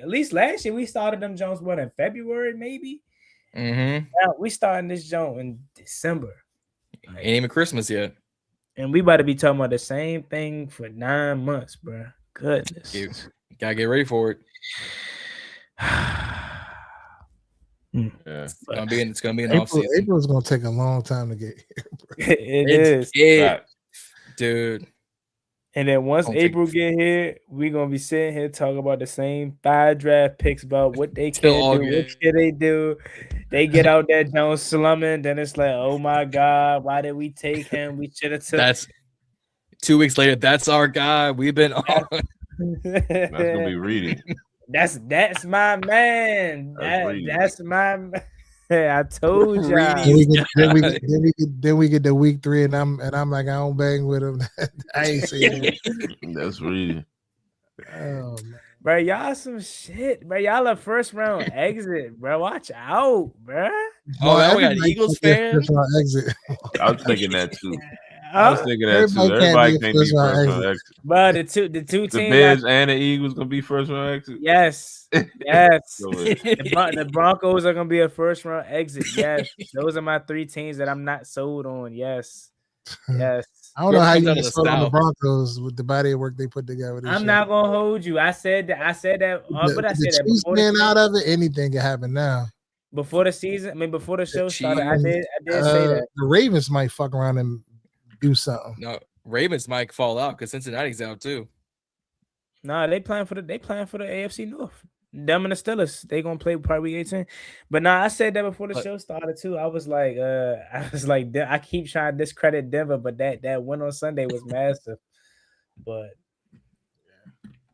least last year we started them Jones in February maybe. Mm-hmm. Now we starting this joint in December. Ain't even Christmas yet. And we about to be talking about the same thing for 9 months, bro. Goodness. You gotta get ready for it. Yeah. It's gonna be an off season. April's gonna take a long time to get here, bro. It is. Dude. And then once Don't April get here, we gonna be sitting here talking about the same 5 draft picks about what they Till can do, what August. can they do. They get out there Jones slumming, then it's like, oh my god, why did we take him? We should have took. That's 2 weeks later. That's our guy. We've been on. That's gonna be reading. That's my man. That's my man. I told y'all. Then we get to week 3, and I'm like, I don't bang with him. I ain't saying it. That's reading. Oh man. Bro, y'all some shit, bro. Y'all a first round exit, bro. Watch out, bro. Oh, now we got an Eagles fan. Exit. I was thinking that too. I was thinking that too. Everybody Everybody can't be first round exit. But the two The teams, Bears and the Eagles gonna be first round exit. yes, So the Broncos are gonna be a first round exit. Yes, those are my 3 teams that I'm not sold on. Yes. I don't know how Comes you out of get the sold on the South. Broncos with the body of work they put together. I'm not gonna hold you. I said that. But I said that Chiefs before being the out of it, anything can happen now. before the season. I mean, before the show started, I Chiefs. did say that. The Ravens might fuck around and do something. No, Ravens might fall out because Cincinnati's out too. No, they playing for the AFC North. Them and the Steelers, they gonna play probably 18. But I said that before the show started too. I was like, I keep trying to discredit Denver, but that win on Sunday was massive. But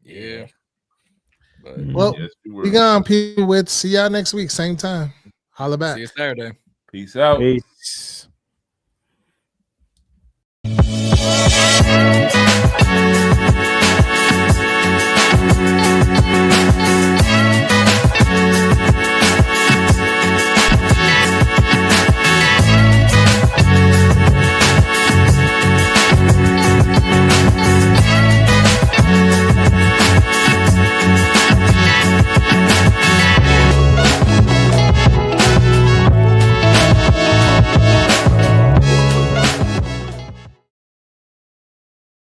yeah. But Well, yes, we gone, people. With see y'all next week, same time. Holla back. see you Saturday. Peace out. peace.